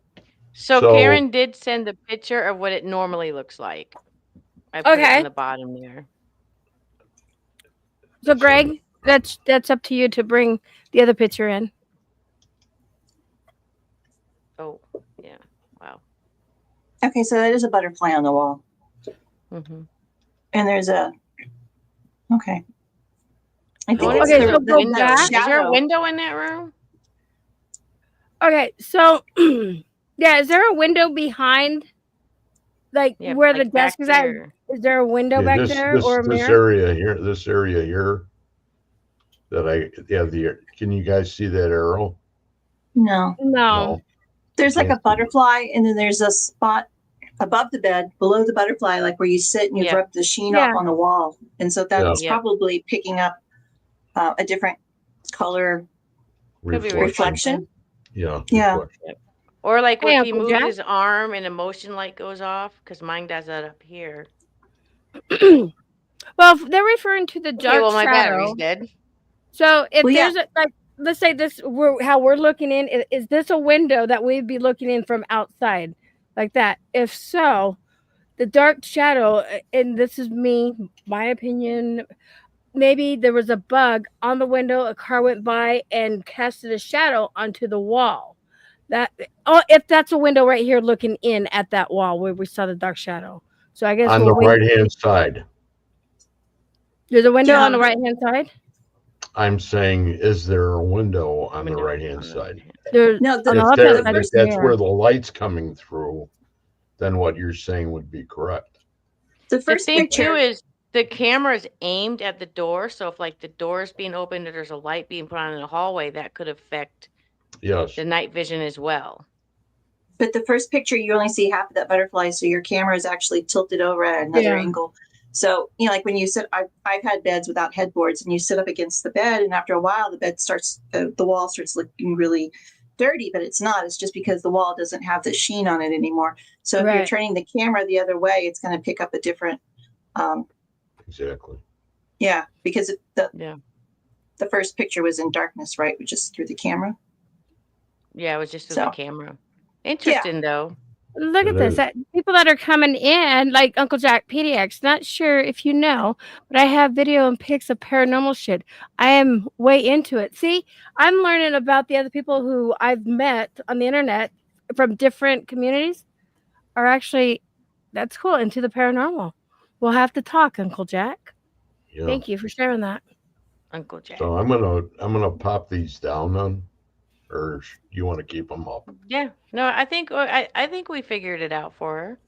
So Karen did send a picture of what it normally looks like. I put it in the bottom there. So, Greg, that's up to you to bring the other picture in. Oh, yeah. Wow. Okay, so that is a butterfly on the wall. Mm-hmm. And there's a... Okay. I think it's the window. Is there a window in that room? Okay, so, yeah, is there a window behind, where the desk is at? Is there a window back there or a mirror? This area here can you guys see that arrow? No. There's like a butterfly, and then there's a spot above the bed, below the butterfly, like where you sit and you rub the sheen off on the wall. And so that's probably picking up a different color Could be reflection. Yeah. Yeah. Reflection. Or like Hey, if he Uncle moves Jack. his arm and a motion light goes off, because mine does that up here. Well, they're referring to the Okay, dark well my battery's shadow. dead. So if Well, yeah. there's a, like, let's say this, how we're looking in, is this a window that we'd be looking in from outside, like that? If so, the dark shadow, and this is me, my opinion, maybe there was a bug on the window, a car went by and casted a shadow onto the wall. That, oh, if that's a window right here looking in at that wall where we saw the dark shadow. So I guess On we'll the wait. right-hand side. There's a window Yeah. on the right hand side. I'm saying, is there a window on the Window right-hand on the side? right-hand side. There's No, on the If, left there, hand side. if There's that's mirror. where the light's coming through, then what you're saying would be correct. the The first thing too picture. is the camera is aimed at the door, so if like the door is being opened or there's a light being put on in the hallway, that could affect Yes. the night vision as well. But the first picture, you only see half of that butterfly, so your camera is actually tilted over at another angle. So, like when you sit, I've had beds without headboards, and you sit up against the bed, and after a while, the wall starts looking really dirty, but it's not. It's just because the wall doesn't have the sheen on it anymore. So if you're turning the camera the other way, it's going to pick up a different. Exactly. Yeah, because the first picture was in darkness, right? Which is through the camera. Yeah, it was just through the So, camera. Interesting though. Look at It this. is. People that are coming in, like Uncle Jack PDX, not sure if you know, but I have video and pics of paranormal shit. I am way into it. See, I'm learning about the other people who I've met on the internet from different communities are actually, that's cool, into the paranormal. We'll have to talk, Uncle Jack. Yeah. Thank you for sharing that. Uncle Jack. So I'm gonna pop these down then, or you want to keep them up? Yeah. No, I think we figured it out for her.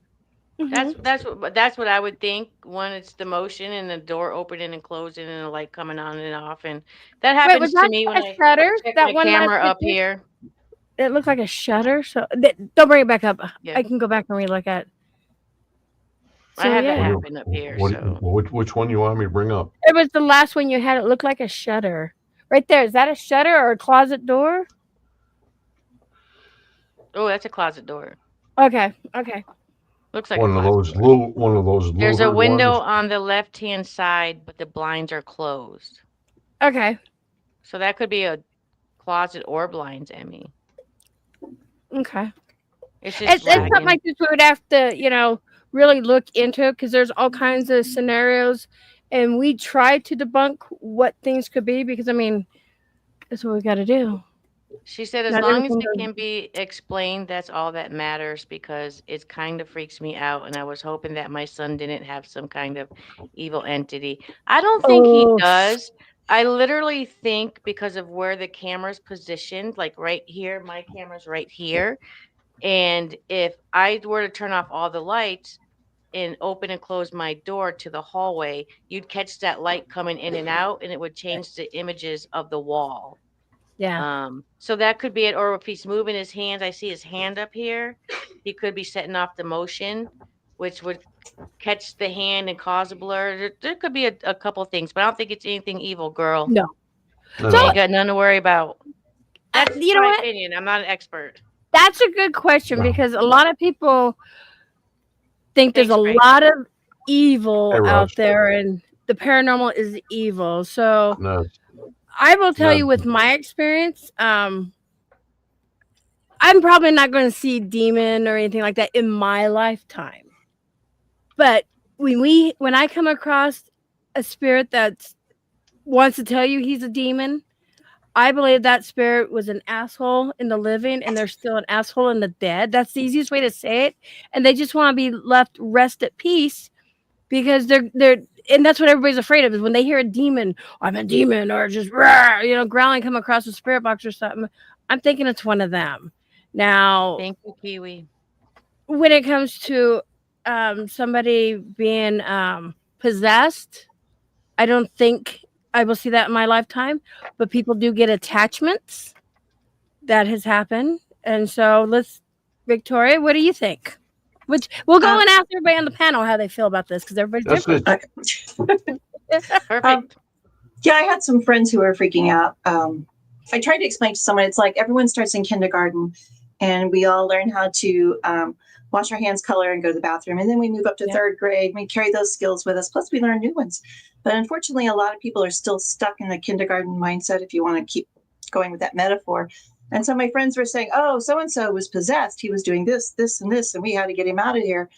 Mhm. That's what I would think. One, it's the motion and the door opening and closing and the light coming on and off, and that Wait, was happens to that me when a I shutter? check That my one last camera up picture? here. It looked like a shutter. So don't bring it back up. Yeah. I can go back and relook at it. I had that yeah. happen up here. So Which one you want me to bring up? It was the last one you had. It looked like a shutter. Right there. Is that a shutter or a closet door? oh, that's a closet door. Okay. Okay. Looks like One a of closet those door. There's a louvered window ones? on the left-hand side, but the blinds are closed. Okay. So that could be a closet or blinds, Emmy. Okay. It's just It's something like this we would have to, really look into because there's all kinds of scenarios, and we try to debunk what things could be because that's what we got to do. She said as Not long as everything it goes- can be explained, that's all that matters because it kind of freaks me out. And I was hoping that my son didn't have some kind of evil entity. I don't think he does. I literally think because of where the camera's positioned, like right here, my camera's right here. And if I were to turn off all the lights and open and close my door to the hallway, you'd catch that light coming in and out and it would change the images of the wall. Yeah. So that could be it. Or if he's moving his hands, I see his hand up here. He could be setting off the motion, which would catch the hand and cause a blur. There could be a couple things, but I don't think it's anything evil, girl. No. No, So you got nothing to worry about. That's you know my what? opinion. I'm not an expert. That's a good question No. because a lot of people think there's Thanks, a Frank. lot of evil Hey, Ross. out there, and the paranormal is evil. So no. I will tell No. you with my experience, I'm probably not going to see demon or anything like that in my lifetime. But when I come across a spirit that wants to tell you he's a demon, I believe that spirit was an asshole in the living and they're still an asshole in the dead. That's the easiest way to say it. And they just want to be left rest at peace because they're and that's what everybody's afraid of is when they hear a demon, I'm a demon, or just growling come across a spirit box or something. I'm thinking it's one of them. Now, Thank you, Kiwi. when it comes to somebody being possessed, I don't think I will see that in my lifetime, but people do get attachments. That has happened. And so Victoria, what do you think? Which we'll go and ask everybody on the panel how they feel about this because everybody's different. Perfect. Yeah, I had some friends who were freaking out I tried to explain to someone, it's like everyone starts in kindergarten and we all learn how to wash our hands, color, and go to the bathroom. And then we move up to third grade. We carry those skills with us. Plus, we learn new ones. But unfortunately, a lot of people are still stuck in the kindergarten mindset, if you want to keep going with that metaphor. And so my friends were saying, oh, so-and-so was possessed. He was doing this, this, and this, and we had to get him out of here.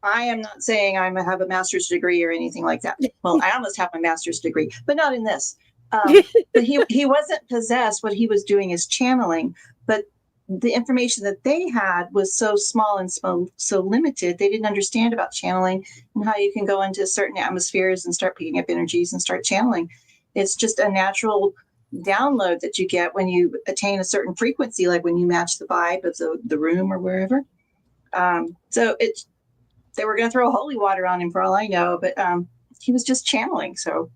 I am not saying I have a master's degree or anything like that. Well, I almost have my master's degree, but not in this. But he wasn't possessed. What he was doing is channeling. But the information that they had was so small and so limited. They didn't understand about channeling and how you can go into certain atmospheres and start picking up energies and start channeling. It's just a natural download that you get when you attain a certain frequency, like when you match the vibe of the room or wherever. So they were going to throw holy water on him for all I know, but he was just channeling. So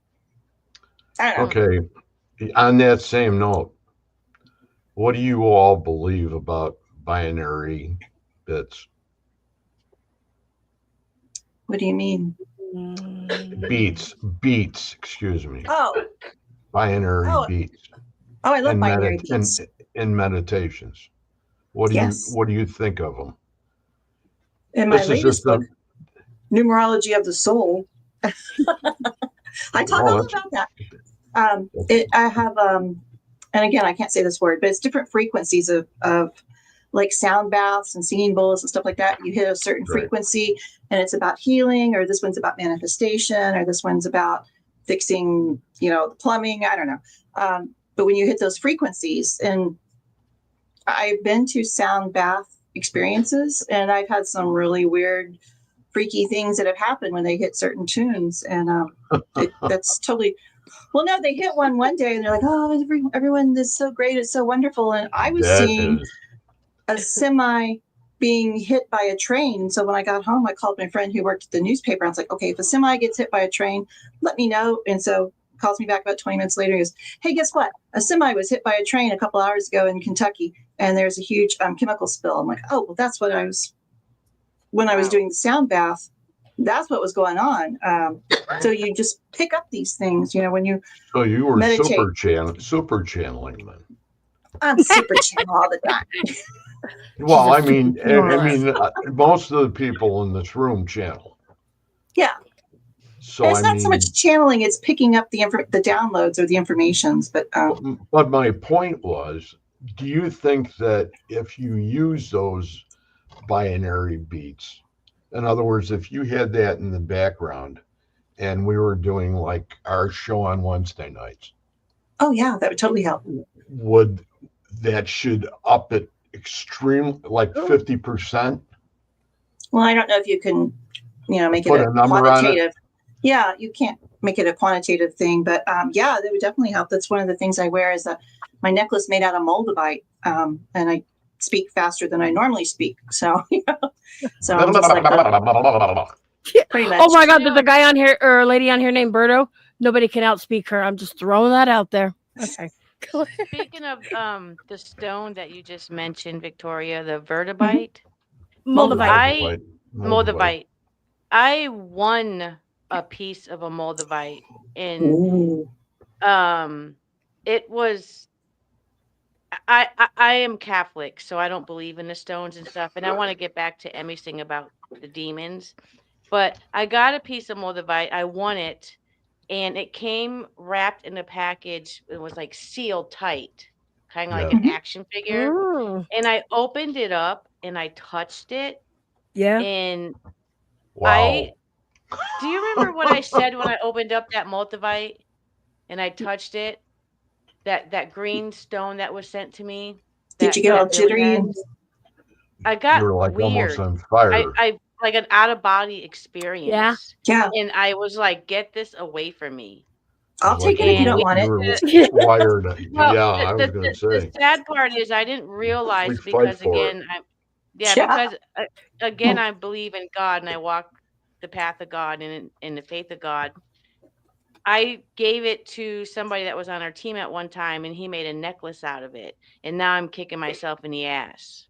I don't know. Okay. On that same note, what do you all believe about binary bits? What do you mean? Beats, excuse me. Oh. Binary beats. Oh, I love binary beats. In meditations. What do you think of them? In my latest book, Numerology of the Soul, I talk all about that. I have, and again, I can't say this word, but it's different frequencies of like sound baths and singing bowls and stuff like that. You hit a certain frequency and it's about healing, or this one's about manifestation, or this one's about fixing, plumbing. I don't know. But when you hit those frequencies, and I've been to sound bath experiences, and I've had some really weird, freaky things that have happened when they hit certain tunes. And that's totally, well, no, they hit one day and they're like, oh, everyone is so great. It's so wonderful. And I was seeing a semi being hit by a train. So when I got home, I called my friend who worked at the newspaper. I was like, okay, if a semi gets hit by a train, let me know. And so calls me back about 20 minutes later. He goes, hey, guess what? A semi was hit by a train a couple hours ago in Kentucky, and there's a huge chemical spill. I'm like, oh, well, that's what I was, when I was doing the sound bath, that's what was going on. So you just pick up these things, when you So you were meditate. super channeling then. I'm super channel all the time. Well, I mean, most of the people in this room channel. Yeah. So and it's not so much channeling; it's picking up the downloads or the informations. But my point was, do you think that if you use those binary beats, in other words, if you had that in the background, and we were doing like our show on Wednesday nights? Oh yeah, that would totally help. That should up it extreme, like 50%? Well, I don't know if you can, make Put it a number quantitative. on it? Yeah, you can't make it a quantitative thing, but yeah, that would definitely help. That's one of the things I wear is my necklace made out of moldavite, and I speak faster than I normally speak. So, so I'm just like, pretty much. Oh my God, there's a guy on here or a lady on here named Berto. Nobody can outspeak her. I'm just throwing that out there. Okay. Speaking of the stone that you just mentioned, Victoria, the vertibite, moldavite. I won a piece of a moldavite, and it was. I am Catholic, so I don't believe in the stones and stuff. And I want to get back to Emmy's thing about the demons, but I got a piece of moldavite. I won it. And it came wrapped in a package. It was like sealed tight, kind of like an action figure. And I opened it up and I touched it. Yeah. And wow. Do you remember what I said when I opened up that multivite and I touched it? That green stone that was sent to me. Did you get all jittery? I got You're like weird. almost on fire. I like an out of body experience. Yeah. And I was like, get this away from me. I'll take it if you don't want it. Wired. Well, I was going to say. The sad part is I didn't realize because again, I believe in God and I walk the path of God and in the faith of God. I gave it to somebody that was on our team at one time, and he made a necklace out of it. And now I'm kicking myself in the ass.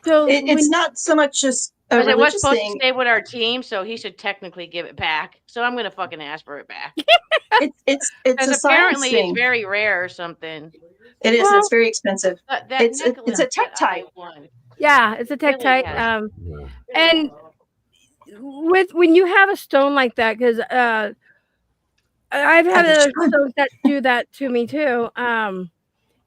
So it's not so much just because it was supposed to stay with our team, so he should technically give it back. So I'm gonna fucking ask for it back. It's a apparently it's very rare or something. It is. It's very expensive. That It's a necklace that I Tektite. won Yeah, it's a really Tektite. has. Yeah. And when you have a stone like that, because I've had other stones that do that to me too.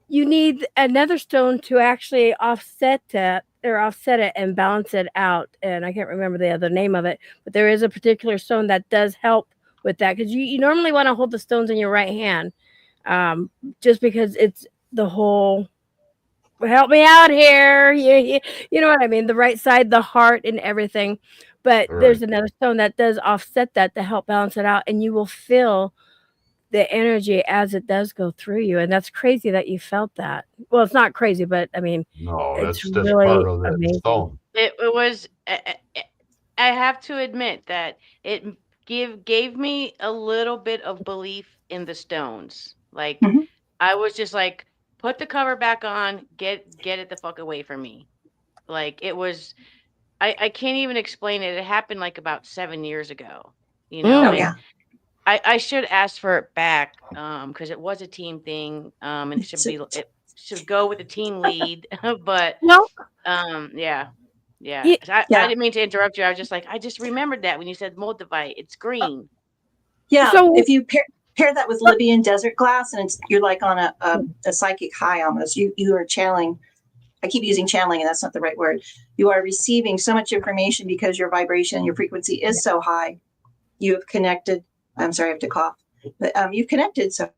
You need another stone to actually offset it and balance it out. And I can't remember the other name of it, but there is a particular stone that does help with that, because you normally want to hold the stones in your right hand, just because it's the whole. Help me out here. You know what I mean? The right side, the heart, and everything. But All there's right. another stone that does offset that to help balance it out, and you will feel the energy as it does go through you. And that's crazy that you felt that. Well, it's not crazy, but I mean, No, it's that's part really of that amazing. stone. It was. I have to admit that it gave me a little bit of belief in the stones. Like Mhm. I was just like, put the cover back on, get it the fuck away from me. Like it was. I can't even explain it. It happened like about 7 years ago. You know, Oh Mm. and yeah. I should ask for it back, because it was a team thing, and it should go with the team lead, but, Well, yeah, yeah. y- So I Yeah. didn't mean to interrupt you. I was just like, I just remembered that when you said Moldavite, it's green. Yeah. so If you pair that with Libyan desert glass, and you're like on a psychic high almost. You are channeling. I keep using channeling, and that's not the right word. You are receiving so much information because your vibration, your frequency is so high. You have connected. I'm sorry, I have to cough. But you've connected. So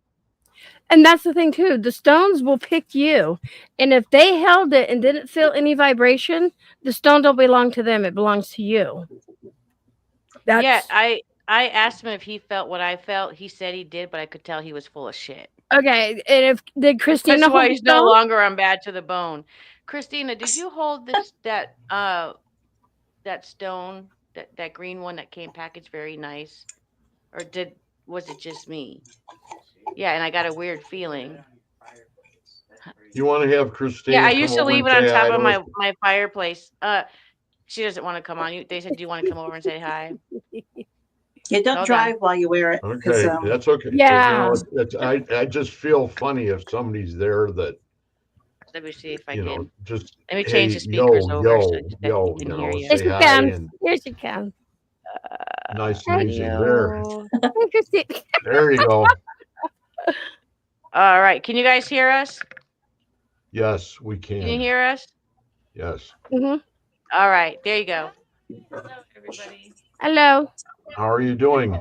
and that's the thing too. The stones will pick you, and if they held it and didn't feel any vibration, the stone don't belong to them. It belongs to you. Yeah, That's I asked him if he felt what I felt. He said he did, but I could tell he was full of shit. okay. And if did That's Christina why hold the he's no stone? longer on Bad to the Bone. Christina, did you hold that stone, that green one that came packaged very nice, or was it just me? Yeah, and I got a weird feeling. You want to have Yeah, Christina I come used to over leave and it on say top hi of to us? my fireplace. She doesn't want to come on. They said, "Do you want to come over and say hi?" yeah, don't Hold drive on. while you wear it, because Okay, that's okay. Yeah. I just feel funny if somebody's there that, Let me see if I can. just, Let me change hey, the speakers over so that he yo, can hear you. Yes, say you hi can. and Yes, you can. nice to meet you. There, Audio. Hey, Christine. there you go. All right. Can you guys hear us? Yes, we Can you can. hear us? Yes. Mm-hmm. All right. There you go. Hello, everybody. Hello. How are you doing?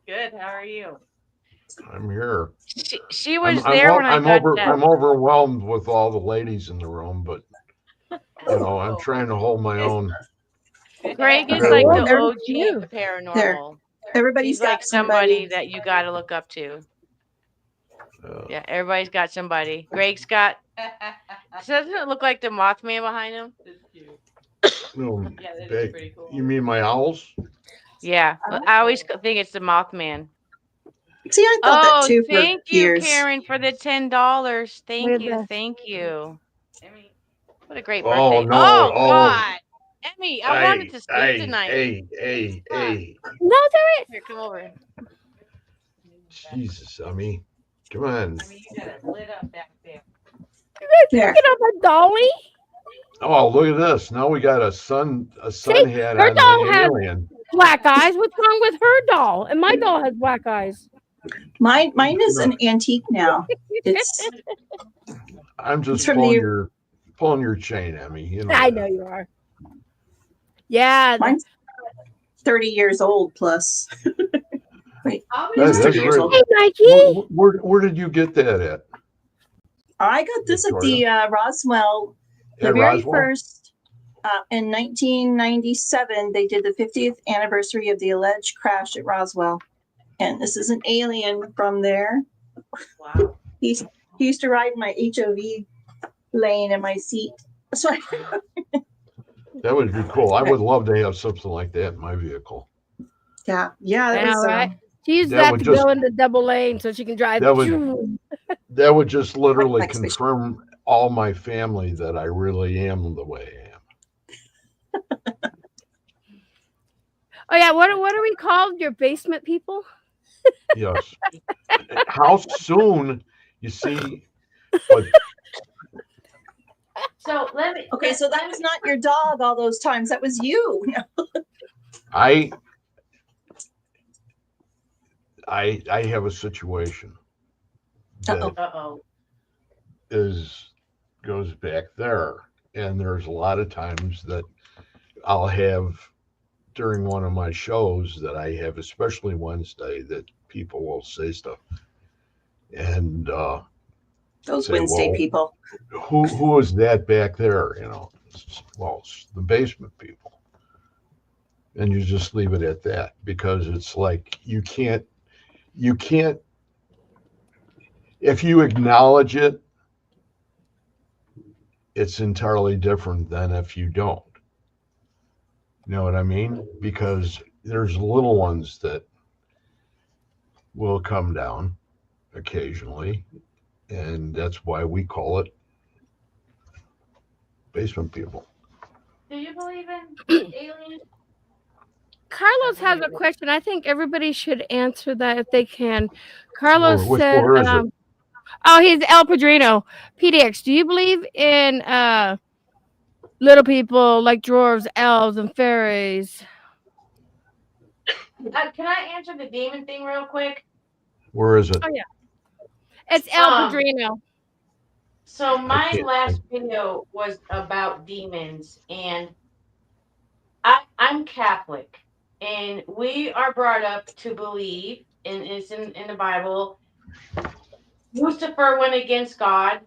Good. How are you? I'm here. She was there when I got that. I'm overwhelmed with all the ladies in the room, but I'm trying to hold my own. Greg is Bear like with the me. Well, OG you. of there, paranormal. everybody's He's like got somebody somebody. that you got to look up to. Uh, Yeah, everybody's got somebody. Greg's got. Doesn't it look like the Mothman behind him? Yeah, that is pretty cool. You mean my owls? Yeah, I always think it's the Mothman. See, I thought that too for Thank you, years. Karen, for the $10. Thank you, We're thank you. What a great Oh birthday! no! Oh Oh, God, Emmy, I wanted to sleep tonight. hey! No, there is. Here, come over. Jesus, come on. You got it lit up back there. There. Get on my dolly. Oh, look at this! Now we got a sun See, hat her on the doll has alien. black eyes. What's wrong with her doll? And my doll has black eyes. Mine is an antique now. It's I'm just from pulling your chain, Emmy. You know I that. know you are. Yeah. mine's 30 years old plus. Wait, That's 30 years great. old. Hey, Mikey. Where did you get that at? I got this at the Roswell, the At very Roswell? first, in 1997. They did the 50th anniversary of the alleged crash at Roswell. And this is an alien from there. Wow. He used to ride my HOV lane in my seat. So That would be cool. I would love to have something like that in my vehicle. yeah, I that know, was right? She used that that would to just- go into double lane so she can drive. That would just literally Like space. confirm all my family that I really am the way I am. Oh yeah, what are we called? Your basement people? Yes. How soon? You see, But So let me. Okay, so that was not your dog all those times. That was you. I have a situation that goes back there, and there's a lot of times that I'll have during one of my shows that I have, especially Wednesday, that people will say stuff, and those say, Wednesday well, people. Who is that back there? You know, well, it's the basement people, and you just leave it at that because it's like you can't. If you acknowledge it, it's entirely different than if you don't. You know what I mean? Because there's little ones that will come down occasionally, and that's why we call it basement people. Do you believe in aliens? Carlos has a question. I think everybody should answer that if they can. Carlos said, oh, he's El Padrino. PDX, do you believe in little people like dwarves, elves, and fairies? Can I answer the demon thing real quick? Where is it? Oh, yeah. It's El Padrino. So my last video was about demons, and I'm Catholic, and we are brought up to believe, and it's in the Bible, Lucifer went against God,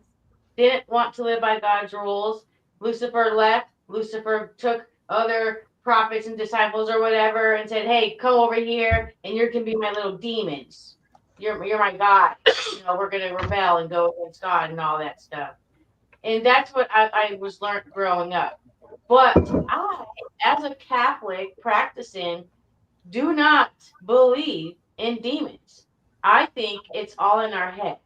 didn't want to live by God's rules. Lucifer left. Lucifer took other prophets and disciples or whatever and said, hey, come over here and you can be my little demons. You're my God. You know, we're going to rebel and go against God and all that stuff. And that's what I was learned growing up. But I, as a Catholic practicing, do not believe in demons. I think it's all in our head.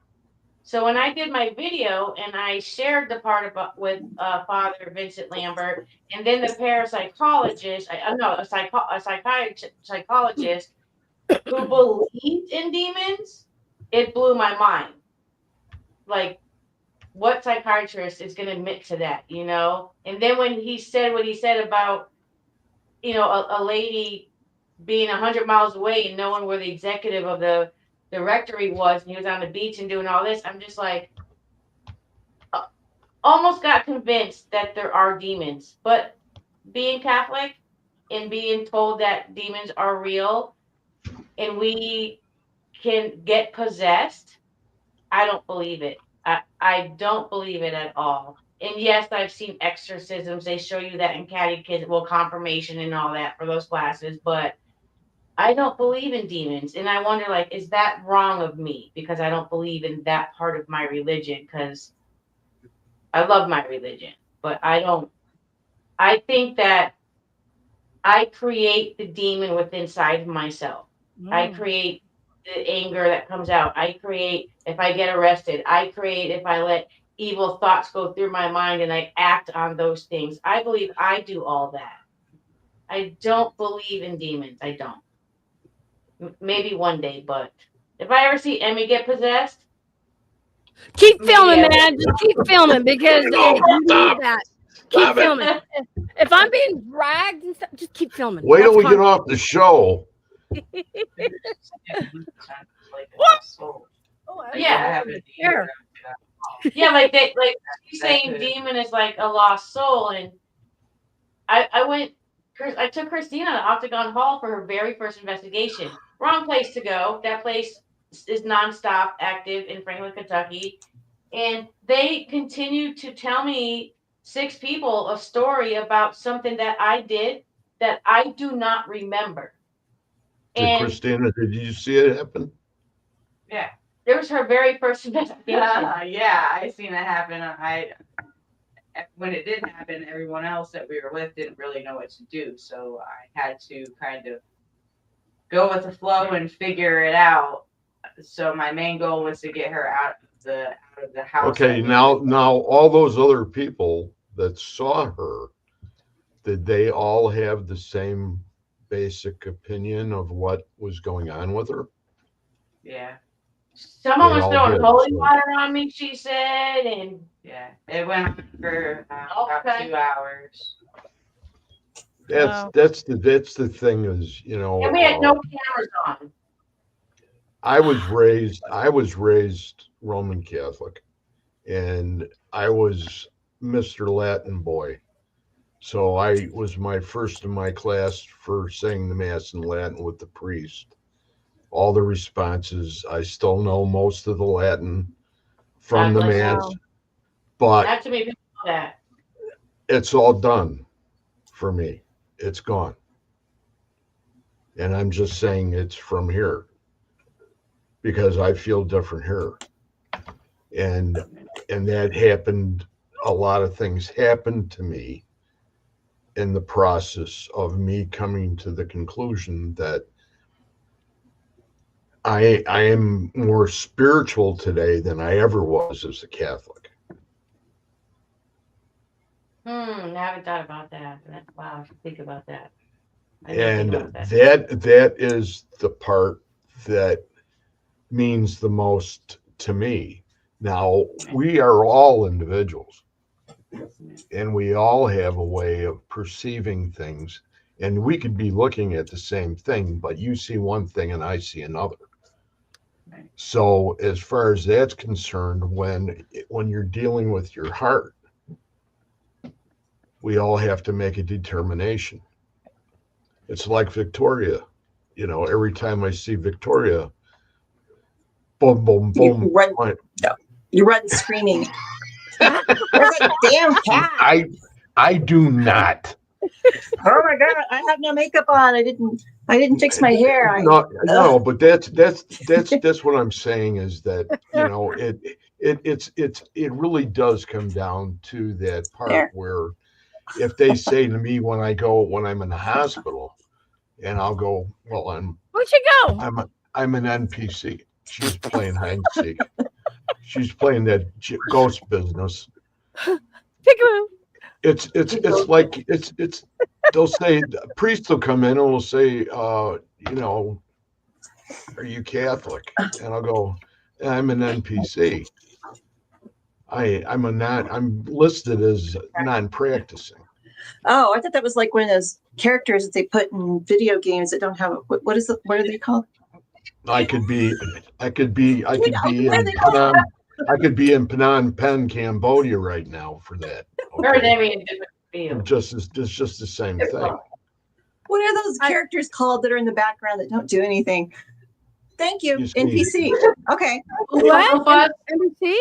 So when I did my video and I shared the part about with Father Vincent Lambert and then the parapsychologist, psychologist who believed in demons, it blew my mind. Like, what psychiatrist is going to admit to that, you know? And then when he said what he said about, you know, a lady being 100 miles away and knowing where the executive of the rectory was, and he was on the beach and doing all this, I'm just like, almost got convinced that there are demons. But being Catholic and being told that demons are real and we can get possessed, I don't believe it. I don't believe it at all. And yes, I've seen exorcisms. They show you that in catechism, well, confirmation and all that for those classes. But I don't believe in demons. And I wonder, like, is that wrong of me? Because I don't believe in that part of my religion. Because I love my religion, but I think that I create the demon within inside myself. I create the anger that comes out. I create if I get arrested. I create if I let evil thoughts go through my mind and I act on those things. I believe I do all that. I don't believe in demons. I don't. Maybe one day, but if I ever see Emmy get possessed, keep filming, man. Just keep filming because you need that. Keep filming. If I'm being dragged and stuff, just keep filming. Wait till we get off the show. Yeah, yeah, like they, like he's saying, demon is like a lost soul, and I took Christina to Octagon Hall for her very first investigation. Wrong place to go. That place is nonstop active in Franklin, Kentucky, and they continued to tell me 6 people a story about something that I did that I do not remember. And Christina, did you see it happen? Yeah. It was her very first investigation. Yeah, I seen it happen. When it did happen, everyone else that we were with didn't really know what to do. So I had to kind of go with the flow and figure it out. So my main goal was to get her out of the house. Okay, now all those other people that saw her, did they all have the same basic opinion of what was going on with her? Yeah. Someone They was all throwing did. holy So water on me, she said, and Yeah, it went on for about Okay. 2 hours. that's the thing is, and we had no cameras on. I was raised Roman Catholic, and I was Mr. Latin boy. So I was my first in my class for saying the mass in Latin with the priest. All the responses, I still know most of the Latin from God the bless mass, you. but Not too many people know that. it's all done for me. It's gone. And I'm just saying it's from here because I feel different here. And that happened, a lot of things happened to me in the process of me coming to the conclusion that I am more spiritual today than I ever was as a Catholic. I haven't thought about that. Wow, I should think about that. And that is the part that means the most to me. Now, we are all individuals, and we all have a way of perceiving things, and we could be looking at the same thing, but you see one thing and I see another. So as far as that's concerned, when you're dealing with your heart, we all have to make a determination. It's like Victoria. Every time I see Victoria, boom, boom, boom. You run screaming. There's a damn cat. I do not. Oh my God! I have no makeup on. I didn't fix my hair. No, but that's what I'm saying is that it really does come down to that part where if they say to me when I'm in the hospital, and I'll go, well, where'd you go? I'm an NPC. She's playing hide and seek. She's playing that ghost business. It's like they'll say, priests will come in and will say, are you Catholic? And I'll go, I'm an NPC. I'm listed as non-practicing. Oh, I thought that was like one of those characters that they put in video games that don't have what are they called? I could be in Phnom Penh, Cambodia right now for that. Okay? It's just the same thing. What are those characters called that are in the background that don't do anything? Thank you, NPC. Okay. What? NPC?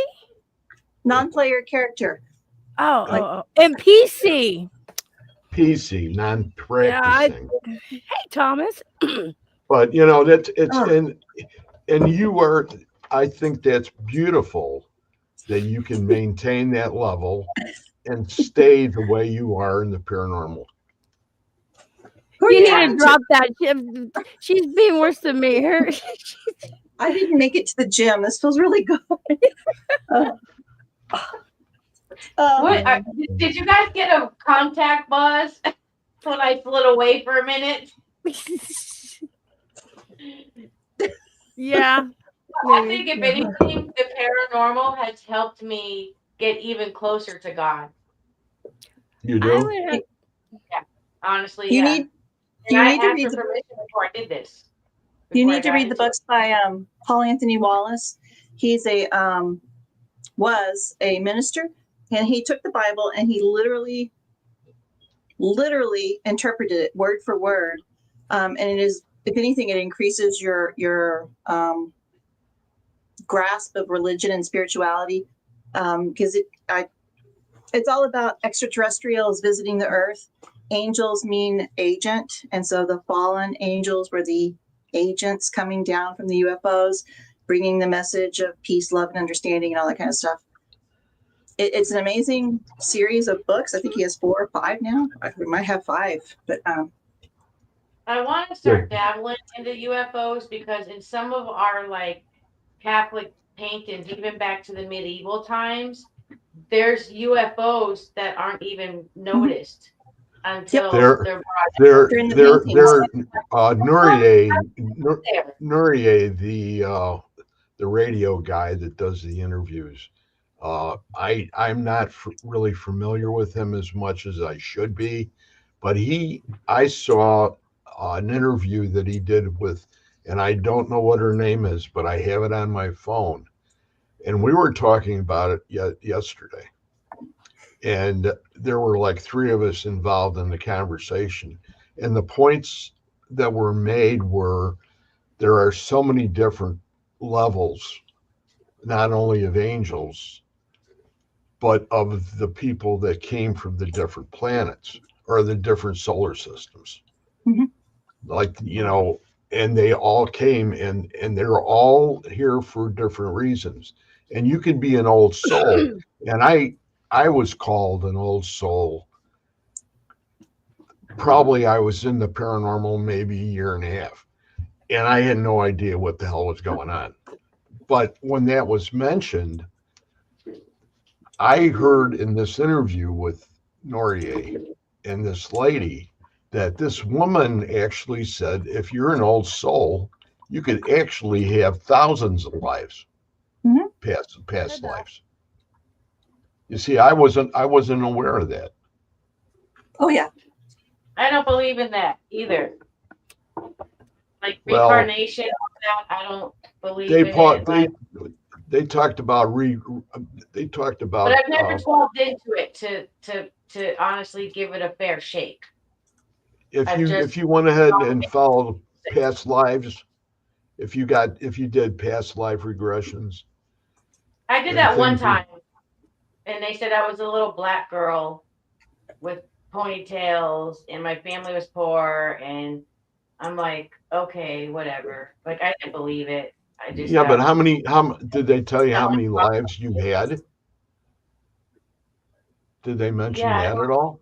Non-player character. NPC. PC, non-practicing. Hey, Thomas. But and you are. I think that's beautiful that you can maintain that level and stay the way you are in the paranormal. You need to drop that. She's being worse than me. I didn't make it to the gym. This feels really good. Did you guys get a contact buzz when I slid away for a minute? Yeah. I think if anything, the paranormal has helped me get even closer to God. You do? Yeah, honestly, you yeah. need to read the permission before I did this. You need to read the books by Paul Anthony Wallace. He's was a minister, and he took the Bible and he literally interpreted it word for word. And it is, if anything, it increases your grasp of religion and spirituality, because it's all about extraterrestrials visiting the earth. Angels mean agent, and so the fallen angels were the agents coming down from the UFOs, bringing the message of peace, love, and understanding, and all that kind of stuff. It's an amazing series of books. I think he has 4 or 5 now. We might have 5, but I want to start dabbling into UFOs because in some of our Catholic paintings, even back to the medieval times, there's UFOs that aren't even noticed until they're Nurie, the the radio guy that does the interviews. I'm not really familiar with him as much as I should be, but I saw an interview that he did with, and I don't know what her name is, but I have it on my phone, and we were talking about it yesterday, and there were like three of us involved in the conversation, and the points that were made were there are so many different levels, not only of angels, but of the people that came from the different planets or the different solar systems. Mhm. Like, and they all came and they're all here for different reasons. And you could be an old soul. And I was called an old soul. Probably I was in the paranormal maybe a year and a half. And I had no idea what the hell was going on. But when that was mentioned, I heard in this interview with Norier and this lady that this woman actually said, if you're an old soul, you could actually have thousands of lives, Mhm. past lives. You see, I wasn't aware of that. Oh yeah. I don't believe in that either. Like Well, reincarnation, all that, I don't believe in it. They talked about but I've never delved into it to honestly give it a fair shake. if you went ahead and followed past lives, if you did past life regressions. I did that one time, and they said I was a little black girl with ponytails, and my family was poor, and I'm like, okay, whatever. Like, I didn't believe it. I just but how did they tell you how many lives you've had? Did they mention that at all?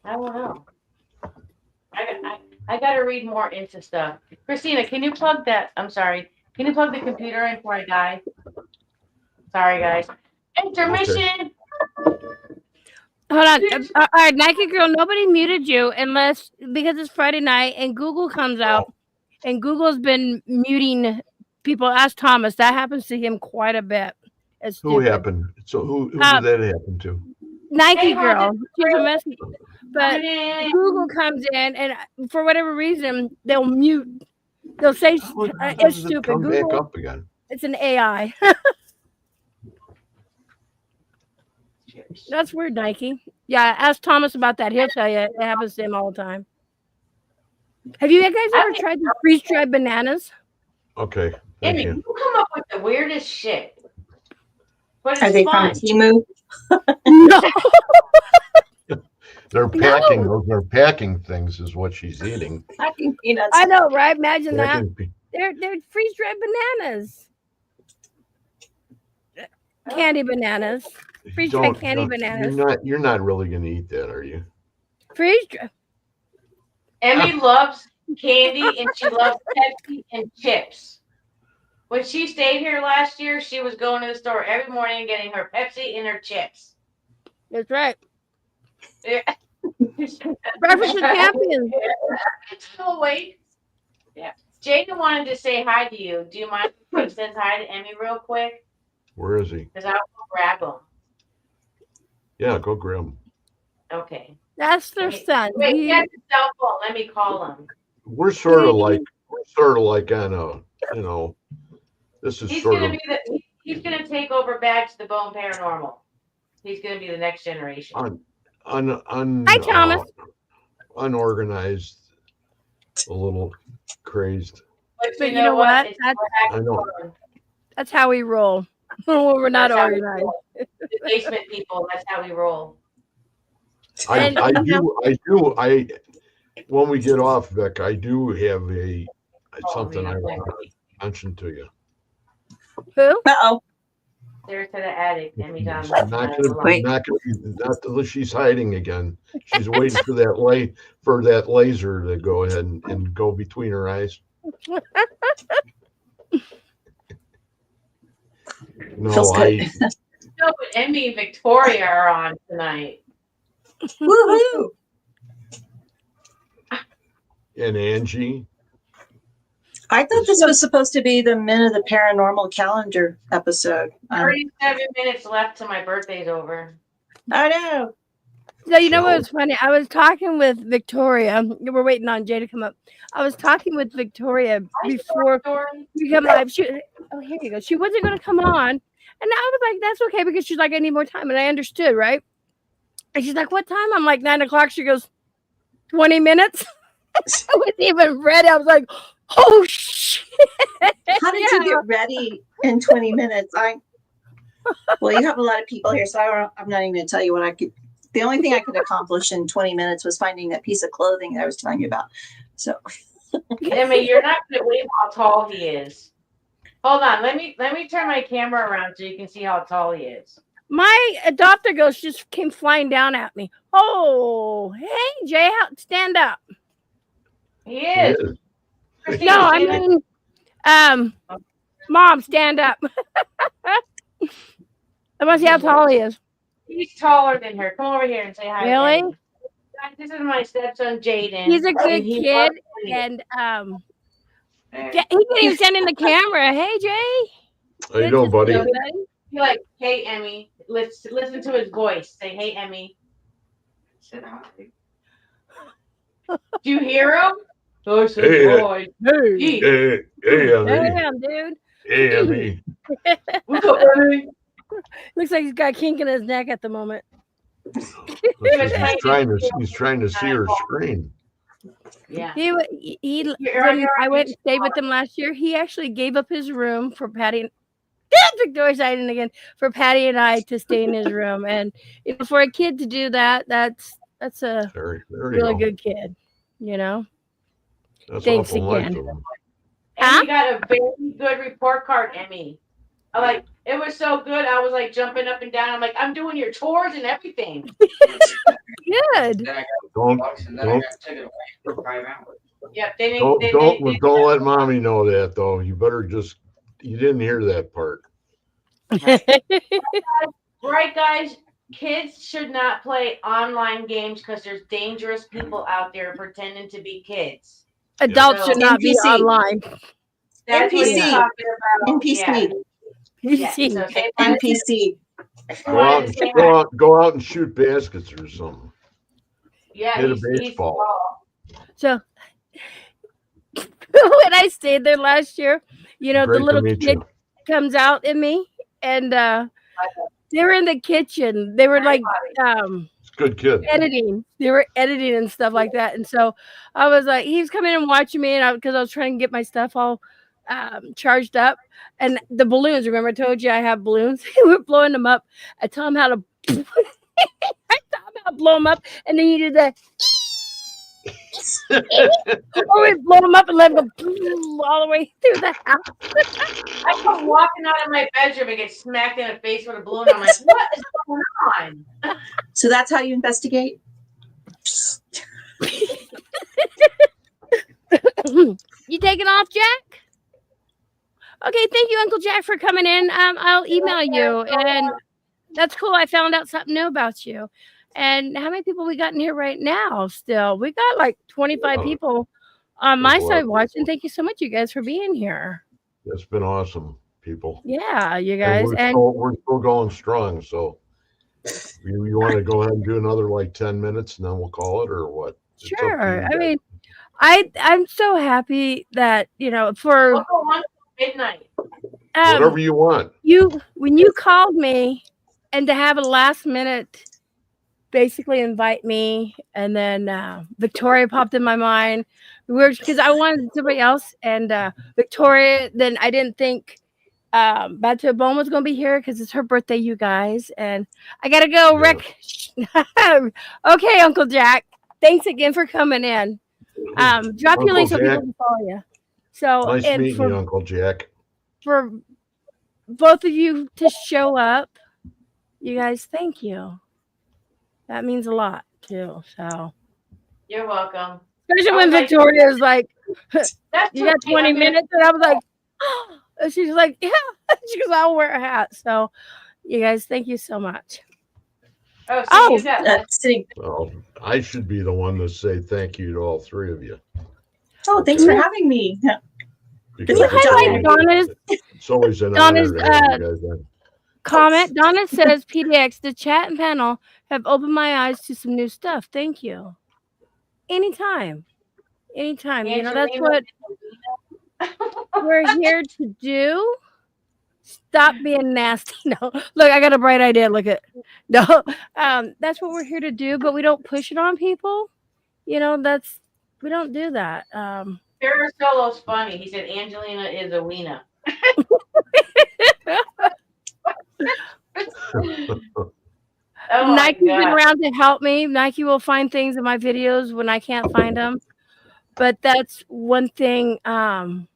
I don't know. I got to read more into stuff. Christina, can you plug that? I'm sorry. Can you plug the computer in before I die? Sorry, guys. Intermission. Okay. Hold on. All right, Nike Girl, nobody muted you because it's Friday night and Google comes out, and Google's been muting people. Ask Thomas. That happens to him quite a bit. It's Who stupid. happened? So who did that happen to? Nike Girl. She's a mess. But Google comes in, and for whatever reason, they'll mute. They'll say it's stupid. Come Google, back up again. It's an AI. That's weird, Nike. Yeah, ask Thomas about that. He'll tell you it happens to him all the time. Have you guys ever tried the freeze-dried bananas? Okay. Amy, you come up with the weirdest shit. But Are they from Temu? No. They're packing. No. They're packing things, is what she's eating. Packing peanuts. I know, right? Imagine packing that. They're freeze-dried bananas. Candy bananas. Freeze-dried candy bananas. You're not really going to eat that, are you? Freeze-dried. Emmy loves candy and she loves Pepsi and chips. When she stayed here last year, she was going to the store every morning and getting her Pepsi and her chips. That's right. Yeah. Breakfast with champions. Oh, wait. Yeah. Jaden wanted to say hi to you. Do you mind if he says hi to Emmy real quick? Where is he? Because I'll go grab him. Yeah, go grab him. Okay. That's their son. Wait, he has his cell phone. Let me call him. We're sort of like on a, this is He's gonna take over Back to the Bone Paranormal. He's gonna be the next generation. Hi, Thomas. Unorganized, a little crazed. But you know what? I know. That's how we roll. We're not organized. The basement people. That's how we roll. I do. When we get off, Vic, I do have something I want to mention to you. Who? Uh-oh. There's to the attic. Not unless she's hiding again. She's waiting for that laser to go ahead and go between her eyes. No, but Emmy and Victoria are on tonight. Woohoo! And Angie. I thought this was supposed to be the Men of the Paranormal calendar episode. 37 minutes left till my birthday's over. I know. So you know what was funny? I was talking with Victoria. We're waiting on Jay to come up. I was talking with Victoria before we come live. Oh, here you go. She wasn't going to come on, and I was like, "That's okay," because she's like, "I need more time," and I understood, right? And she's like, "What time?" I'm like, 9 o'clock. She goes, 20 minutes. I wasn't even ready. I was like, "Oh shit!" How did you get ready in 20 minutes? Well, you have a lot of people here, so I'm not even going to tell you what I could. The only thing I could accomplish in 20 minutes was finding that piece of clothing that I was telling you about. So, Emmy, you're not going to believe how tall he is. Hold on, let me turn my camera around so you can see how tall he is. My adopter ghost just came flying down at me. Oh, hey Jay, stand up. He is. No, I mean, Mom, stand up. I want to see how tall he is. He's taller than her. Come over here and say hi. Really? This is my stepson, Jaden. He's a good kid, and he can't even stand in the camera. Hey, Jay. How you doing, buddy? You're like, hey, Emmy. Listen to his voice. Say, hey, Emmy. Say hi. Do you hear him? Oh, hey, hey, Emmy. Damn, dude. Hey, Emmy. What's up, Emmy? Looks like he's got a kink in his neck at the moment. He's trying to see her screen. Yeah. He when I went and stayed with him last year, he actually gave up his room for Patty. Victoria's hiding again for Patty and I to stay in his room, and for a kid to do that, that's a really good kid. You know. That's Thanks again. Nice and you got a very good report card, Emmy. It was so good. I was like jumping up and down. I'm like, I'm doing your tours and everything. Good. Don't let mommy know that though. You better you didn't hear that part. Right, guys. Kids should not play online games because there's dangerous people out there pretending to be kids. Adults should not be online. That's what he's talking about. NPC. Yeah. So NPC. Go out and shoot baskets or something. Yeah, hit a baseball. So when I stayed there last year, the little kid comes out in me, and they were in the kitchen. They were like good kid editing. They were editing and stuff like that. And so I was like, he was coming and watching me, and because I was trying to get my stuff all charged up, and the balloons. Remember, I told you I have balloons. We're blowing them up. I taught him how to. Blow them up, and then you did that. Or we blow them up and let them go all the way through the house. I come walking out of my bedroom and get smacked in the face with a balloon. I'm like, what is going on? So that's how you investigate? You taking off, Jack? Okay, thank you, Uncle Jack, for coming in. I'll email you, and that's cool. I found out something new about you. And how many people we got in here right now? Still, we got like 25 people on my side watching. Thank you so much, you guys, for being here. It's been awesome, people. Yeah, you guys, we're still going strong. So, you want to go ahead and do another like 10 minutes, and then we'll call it, or what? Sure. I mean, I'm so happy that for midnight. Whatever you want. When you called me, and to have a last minute. Basically invite me, and then Victoria popped in my mind. Because I wanted somebody else, and Victoria. Then I didn't think Bad to a Bone was going to be here because it's her birthday, you guys, and I gotta go. Yeah. Rick. Okay, Uncle Jack. Thanks again for coming in. Drop your link so people can follow you. So nice meeting you, Uncle Jack. For both of you to show up, you guys, thank you. That means a lot too. So you're welcome. Especially when Victoria is like, "You got 20 minutes," and I was like, "Oh," and she's like, "Yeah." She goes, "I'll wear a hat." So, you guys, thank you so much. Well, I should be the one to say thank you to all three of you. Oh, thanks for having me. Because Can you highlight Donna's? It's always an honor to have you guys on. Comment. Donna says, PDX, the chat and panel have opened my eyes to some new stuff. Thank you. Anytime. Anytime. You know, that's what we're here to do. Stop being nasty. No, look, I got a bright idea. Look at no. That's what we're here to do, but we don't push it on people. You know, we don't do that. Sarah Solo's funny. He said Angelina is a wiener. Oh Nike's been around to help me. Nike will find things in my videos when I can't find them. But that's one thing. There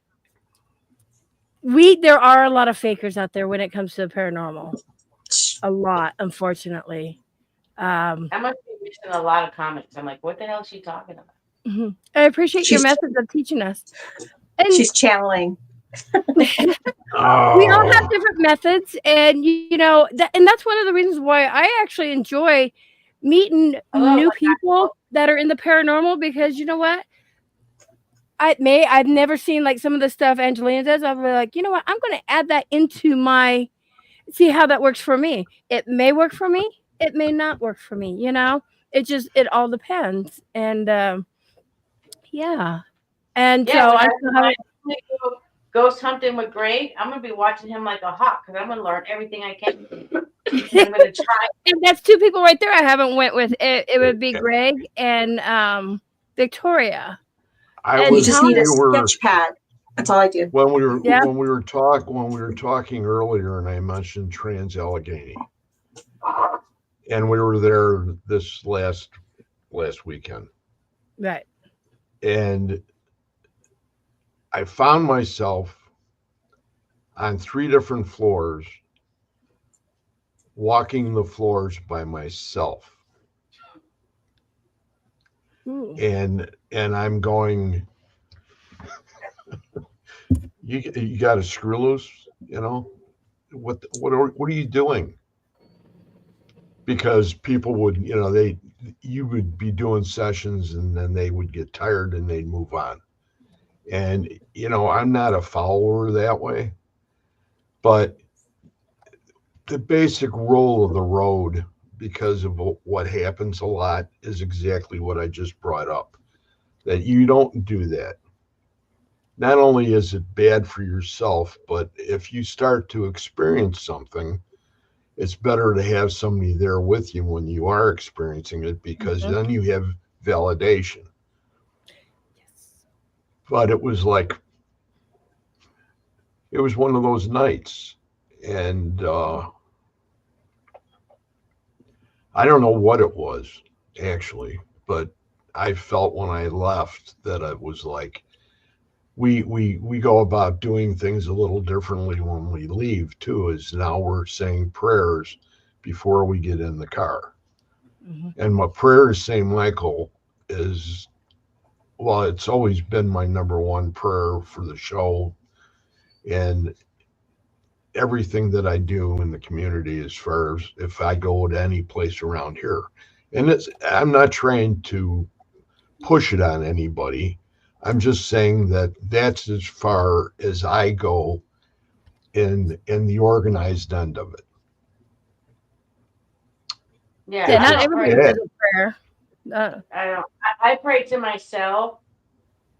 are a lot of fakers out there when it comes to the paranormal. A lot, unfortunately. I must be missing a lot of comments. I'm like, what the hell is she talking about? I appreciate your method of teaching us. And she's channeling. We all have different methods, and you know, and that's one of the reasons why I actually enjoy meeting new people that are in the paranormal, because you know what? I've never seen like some of the stuff Angelina does. I'll be like, you know what? I'm going to add that into see how that works for me. It may work for me. It may not work for me. You know, it all depends. And yeah. And so I ghost hunting with Greg. I'm going to be watching him like a hawk because I'm going to learn everything I can. I'm going to try. And that's two people right there I haven't went with. It would be Greg and Victoria. You just need a sketch pad. That's all I do. When we were talking earlier, and I mentioned Trans Allegheny, and we were there this last weekend, right? And I found myself on 3 different floors, walking the floors by myself. Ooh. And I'm going, you got a screw loose, you know? What are you doing? Because people would, you know, you would be doing sessions and then they would get tired and they'd move on. And, you know, I'm not a follower that way, but the basic rule of the road, because of what happens a lot, is exactly what I just brought up, that you don't do that. Not only is it bad for yourself, but if you start to experience something, it's better to have somebody there with you when you are experiencing it, because then you have validation. Yes. But it was one of those nights, and I don't know what it was actually, but I felt when I left that it was like we go about doing things a little differently when we leave too, is now we're saying prayers before we get in the car. And my prayer to St. Michael is, well, it's always been my number one prayer for the show and everything that I do in the community, as far as if I go to any place around here. And I'm not trying to push it on anybody. I'm just saying that that's as far as I go in the organized end of it. Yeah, not everybody does a prayer. I pray to myself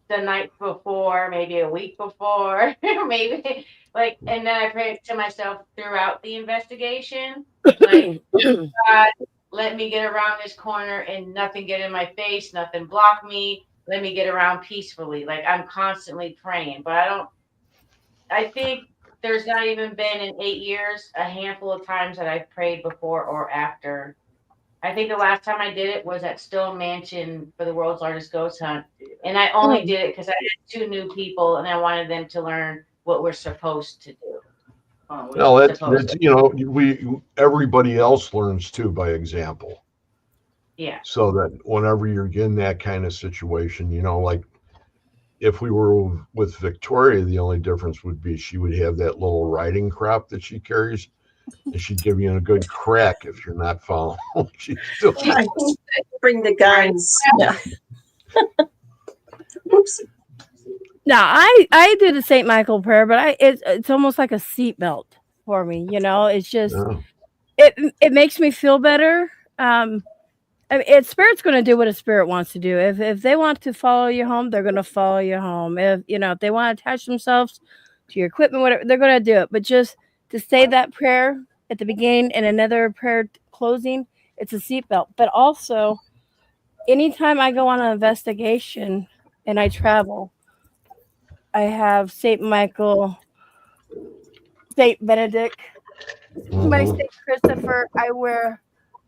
the night before, maybe a week before, maybe and then I pray to myself throughout the investigation. Like, God, let me get around this corner and nothing get in my face, nothing block me. Let me get around peacefully. Like, I'm constantly praying, but I think there's not even been in 8 years a handful of times that I've prayed before or after. I think the last time I did it was at Stone Mansion for the world's largest ghost hunt. And I only did it because I had 2 new people and I wanted them to learn what we're supposed to do. Well, that's you know, everybody else learns too by example. Yeah. So that whenever you're in that kind of situation, you know, like if we were with Victoria, the only difference would be she would have that little riding crop that she carries, and she'd give you a good crack if you're not following. She's still bring the guns. Yeah. Oops. No, I do the Saint Michael prayer, but it's almost like a seatbelt for me. It's just Yeah. it makes me feel better. Spirit's going to do what a spirit wants to do. If they want to follow you home, they're going to follow you home. If they want to attach themselves to your equipment, whatever, they're going to do it. But just to say that prayer at the beginning and another prayer closing, it's a seatbelt. But also, anytime I go on an investigation and I travel, I have Saint Michael, Saint Benedict, my Mhm. Saint Christopher. I wear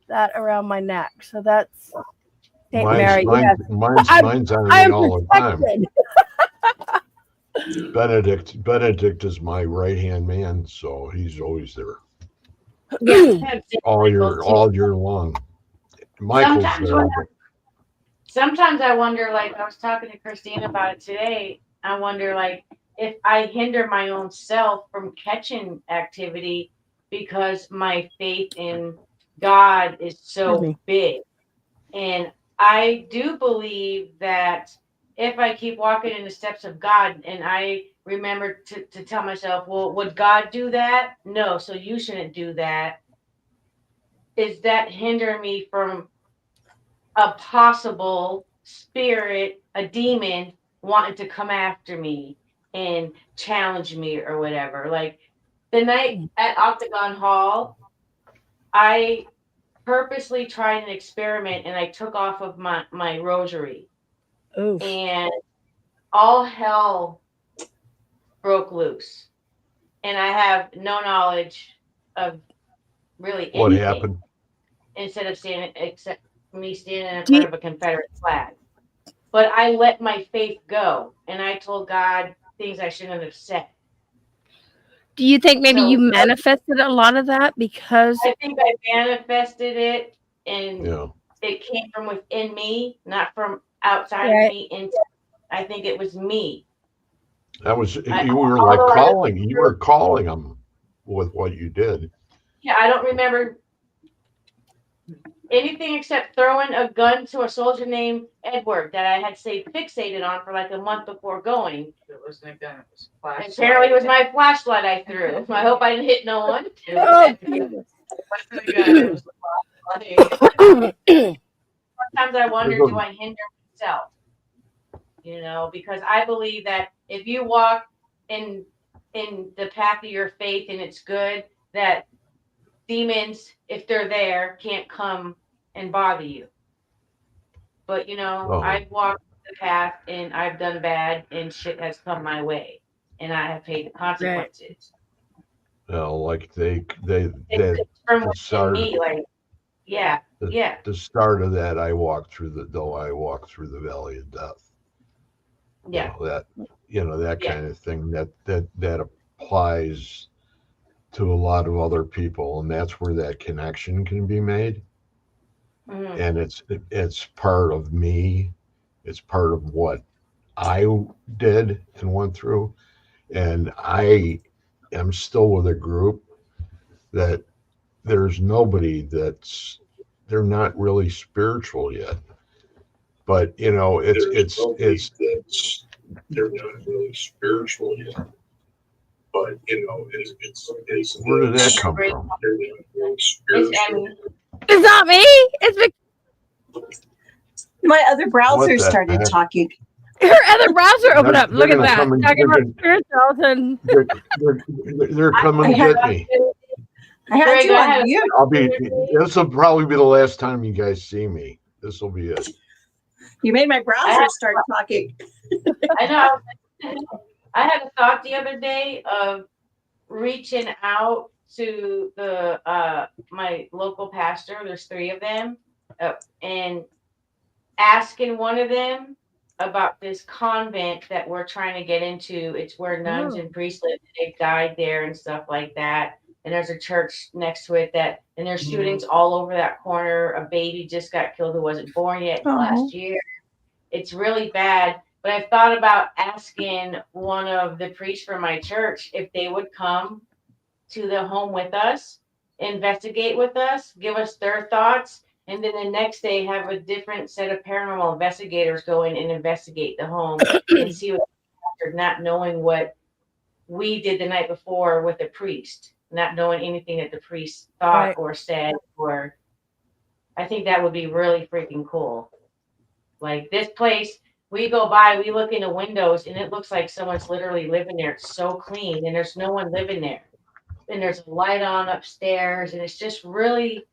that around my neck. So that's Saint Mine's Mary. mine, Yes, mine's mine's on me I'm all the time. protected. Benedict is my right hand man, so he's always there Yeah, I have Saint Michael too. all year long. Michael's Sometimes there. when sometimes I wonder, like I was talking to Christine about it today, I wonder like if I hinder my own self from catching activity because my faith in God is Excuse so me. big. And I do believe that if I keep walking in the steps of God and I remember to tell myself, well, would God do that? No, so you shouldn't do that. Is that hindering me from a possible spirit, a demon wanting to come after me and challenge me or whatever? Like the night at Octagon Hall, I purposely tried an experiment and I took off of my rosary Oof. and all hell broke loose. And I have no knowledge of really What anything happened? instead of standing except me standing in Do front you, of a Confederate flag. But I let my faith go and I told God things I shouldn't have said. do you think maybe you So manifested a lot of that because I think I manifested it and Yeah, it came from within me, not from outside of right? me. I think it was me. that was I, you were like although I calling. You were calling them with what you did. yeah, I don't remember anything except throwing a gun to a soldier named Edward that I had stayed fixated on for like a month before going. It wasn't a gun, it was a flashlight. Apparently, it was my flashlight I threw. I hope I didn't hit no one. Oh, Jesus. It wasn't a gun, it was a flashlight. Sometimes I There's wonder, do I hinder myself? Because I believe that if you walk in the path of your faith and it's good, that demons, if they're there, can't come and bother you. But I've walked the path and I've done bad and shit has come my way and I have paid the Right. consequences. like they It's from the within start me, like yeah. the start of that. I walked through the valley of death. Yeah. That Yeah. kind of thing that applies to a lot of other people, and that's where that connection can be made. Mhm. And it's part of me. It's part of what I did and went through, and I am still with a group that there's nobody they're not really spiritual yet, but it's they're not really spiritual yet. But it's where did that come Great. from? They're not really It's spiritual. Emmy. It's not me. It's My other browser What the started heck? talking. her other browser opened up. They're Look at gonna that. come and Talking about spirituals and they're coming to get me. I had Greg, you I on had a mute. This will probably be the last time you guys see me. This will be it. You made my browser start talking. I know. I had a thought the other day of reaching out to the my local pastor. There's 3 of them, and asking one of them about this convent that we're trying to get into. It's where nuns and priests live. They died there and stuff like that. And there's a church next to it and there's shootings all over that corner. A baby just got killed who wasn't born yet last year. It's really bad. But I thought about asking one of the priests from my church if they would come to the home with us, investigate with us, give us their thoughts, and then the next day have a different set of paranormal investigators go in and investigate the home and see what's after, not knowing what we did the night before with the priest, not knowing anything that the priest thought or said, or I think that would be really freaking cool. Like this place, we go by, we look in the windows, and it looks like someone's literally living there. It's so clean, and there's no one living there. And there's a light on upstairs, and it's just really,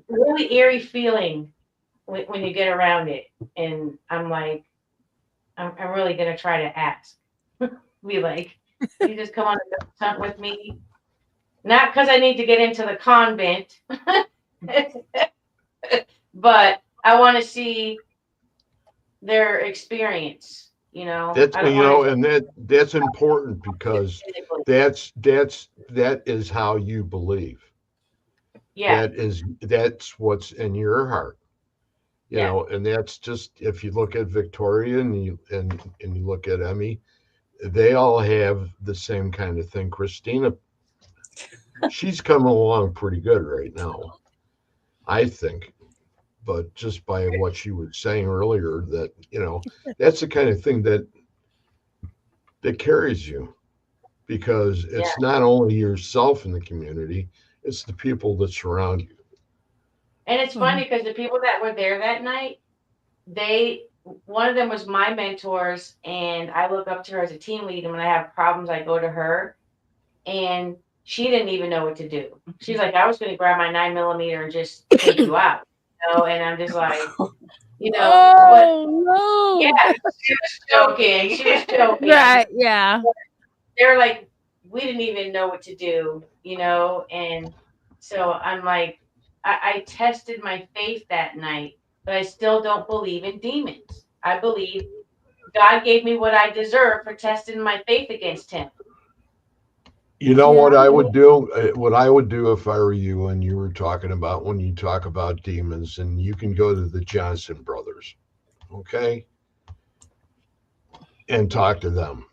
really eerie feeling when you get around it. And I'm like, I'm really gonna try to ask, be like, you just come on the hunt with me, not because I need to get into the convent, but I want to see their experience. That's and that's important because that is how you believe. Yeah, that's what's in your heart. And that's just, if you look at Victoria and you look at Emmy, they all have the same kind of thing. Christina, she's coming along pretty good right now, I think. But just by what she was saying earlier, that that's the kind of thing that carries you, because it's not only yourself in the community, it's the people that surround you. And it's funny because the people that were there that night, one of them was my mentors, and I look up to her as a team lead, and when I have problems, I go to her, and she didn't even know what to do. She's like, I was going to grab my 9mm and just take you out, and I'm just like, no. Yeah, she was joking. Right, yeah. They're like, we didn't even know what to do, and so I'm like, I tested my faith that night, but I still don't believe in demons. I believe God gave me what I deserve for testing my faith against him. What I would do? What I would do if I were you, and you were talking about, when you talk about demons, and you can go to the Johnson brothers, okay, and talk to them.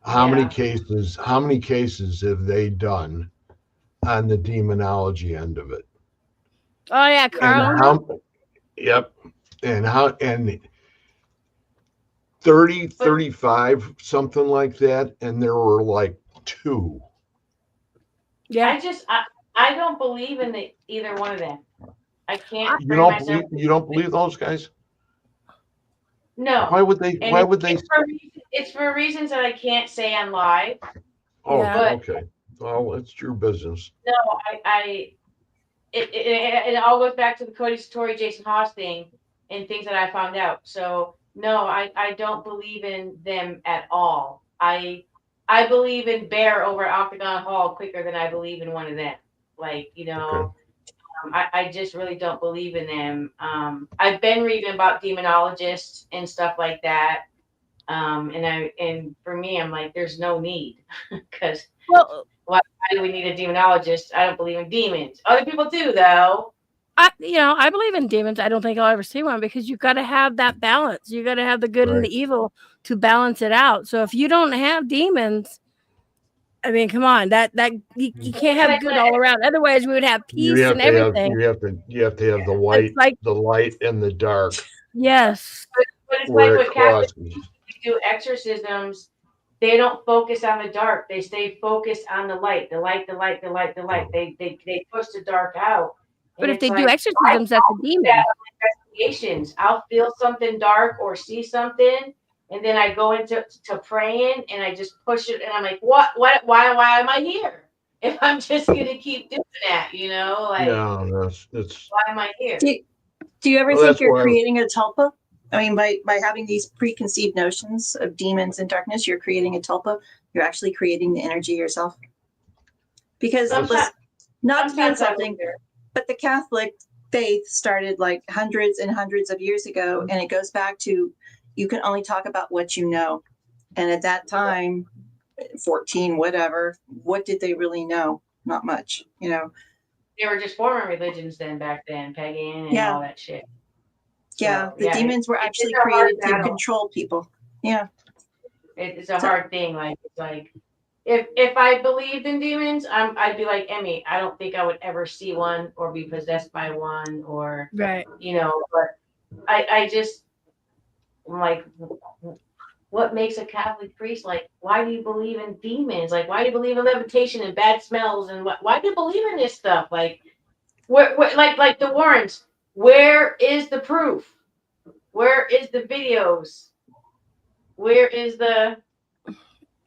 How many cases have they done on the demonology end of it? Oh yeah, Carl. And 30, 35, something like that, and there were like 2. Yeah. I don't believe in either one of them. I can't. You don't believe those guys? No. Why would they? And it's for reasons that I can't say on live. Oh, okay. Well, it's your business. No, it all goes back to the Cody Satori, Jason Haas thing and things that I found out. So no, I don't believe in them at all. I believe in Bear over at Octagon Hall quicker than I believe in one of them. Like, okay. I just really don't believe in them. I've been reading about demonologists and stuff like that. And for me, I'm like, there's no need, because why do we need a demonologist? I don't believe in demons. Other people do, though. I believe in demons. I don't think I'll ever see one, because you've got to have that balance. You got to have the good and the evil to balance it out. So if you don't have demons, I mean, come on, that you can't have good all around. Otherwise, we would have peace and everything. You have to have the light and the dark. Yes. But it's like with Catholics, do exorcisms, they don't focus on the dark. They stay focused on the light. The light. They push the dark out. But if they do exorcisms, that's a demon. Investigations. I'll feel something dark or see something, and then I go into praying, and I just push it, and I'm like, what? Why am I here? If I'm just gonna keep doing that, like, why am I here? Do you ever think you're creating a tulpa? I mean, by having these preconceived notions of demons and darkness, you're creating a tulpa. You're actually creating the energy yourself. Because not to be insulting, but the Catholic faith started like hundreds and hundreds of years ago, and it goes back to, you can only talk about what you know. And at that time, 14, whatever, what did they really know? Not much, They were just former religions back then, pagan and all that shit. Yeah, the demons were actually created to control people. Yeah. It's a hard thing. Like, it's like, if I believed in demons, I'd be like Emmy. I don't think I would ever see one or be possessed by one, or right. But I'm like, what makes a Catholic priest? Like, why do you believe in demons? Like, why do you believe in levitation and bad smells? And why do you believe in this stuff? Like, where like the Warrens, where is the proof? Where is the videos? Where is the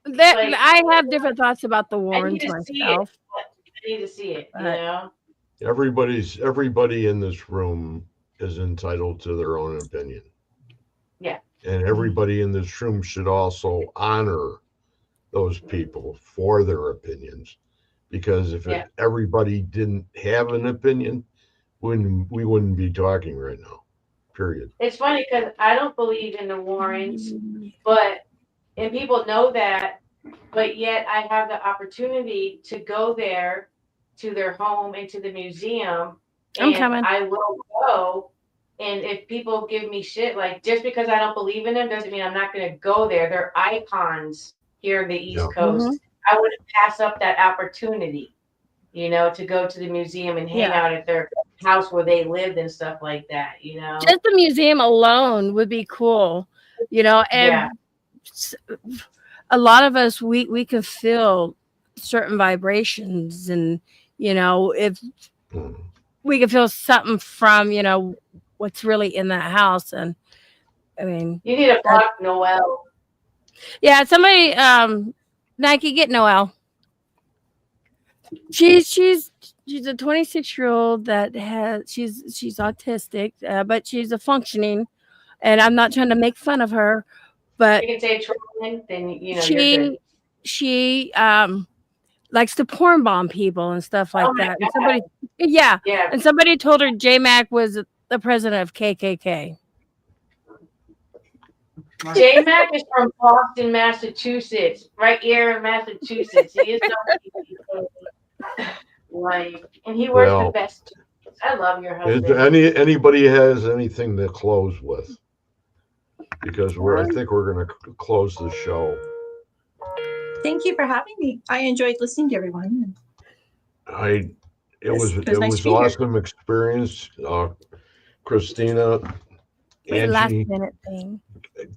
I have different thoughts about the Warrens myself. I need to see it, you know? Everybody in this room is entitled to their own opinion. Yeah. And everybody in this room should also honor those people for their opinions. Because if everybody didn't have an opinion, we wouldn't be talking right now. Period. It's funny because I don't believe in the Warrens, and people know that, but yet I have the opportunity to go there, to their home and to the museum. I'm coming. I will go. And if people give me shit, like, just because I don't believe in them doesn't mean I'm not going to go there. They're icons here in the East Coast. I wouldn't pass up that opportunity, you know, to go to the museum and hang out at their house where they lived and stuff like that, you know. Just the museum alone would be cool, you know. And a lot of us, we can feel certain vibrations, and you know, if we can feel something from, you know, what's really in that house. And I mean, you need to block Noelle. Yeah, somebody Nike, get Noelle. She's a 26-year-old that she's autistic, but she's a functioning, and I'm not trying to make fun of her, but you can say trolling, then you know she likes to porn bomb people and stuff like that. And somebody and somebody told her J-Mac was the president of KKK. J-Mac is from Boston, Massachusetts, right here in Massachusetts. He is so like, and he wears the best. I love your husband. Anybody has anything to close with? Because I think we're going to close the show. Thank you for having me. I enjoyed listening to everyone. It was an awesome experience. Christina, Angie, last minute thing.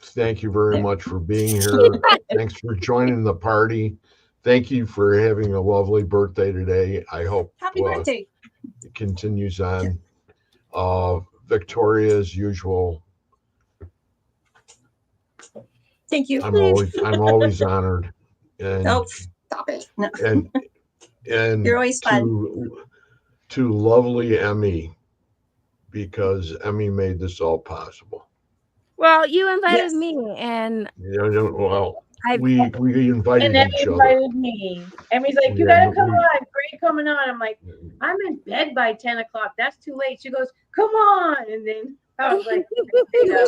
Thank you very much for being here. Thanks for joining the party. Thank you for having a lovely birthday today. I hope happy birthday. It continues on. Victoria, as usual. Thank you. I'm always honored. And, stop it. No. And you're always fun. To lovely Emmy, because Emmy made this all possible. Well, you invited me, and we invited and each other. Invited me. Emmy's like, you gotta come on. Where are you coming on? I'm like, I'm in bed by 10 o'clock. That's too late. She goes, come on. And then I was like,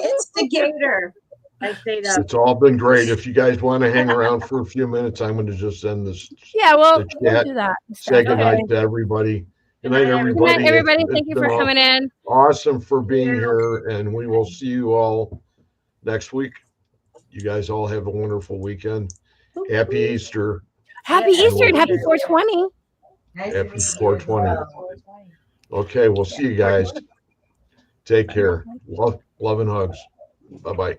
instigator. I stayed up. It's all been great. If you guys want to hang around for a few minutes, I'm going to just end this. Yeah, we'll do that. Say good night to everybody. Good night, everybody. Good night, everybody. Thank you for coming in. Awesome for being here, and we will see you all next week. You guys all have a wonderful weekend. Happy Easter. Happy Easter and happy 420. Happy 420. Okay, we'll see you guys. Take care. Love and hugs. Bye-bye.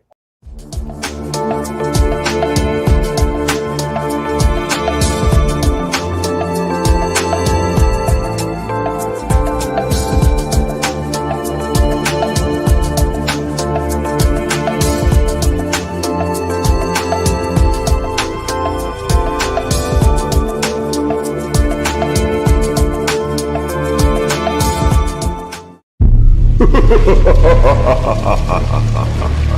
Ha ha ha ha ha ha.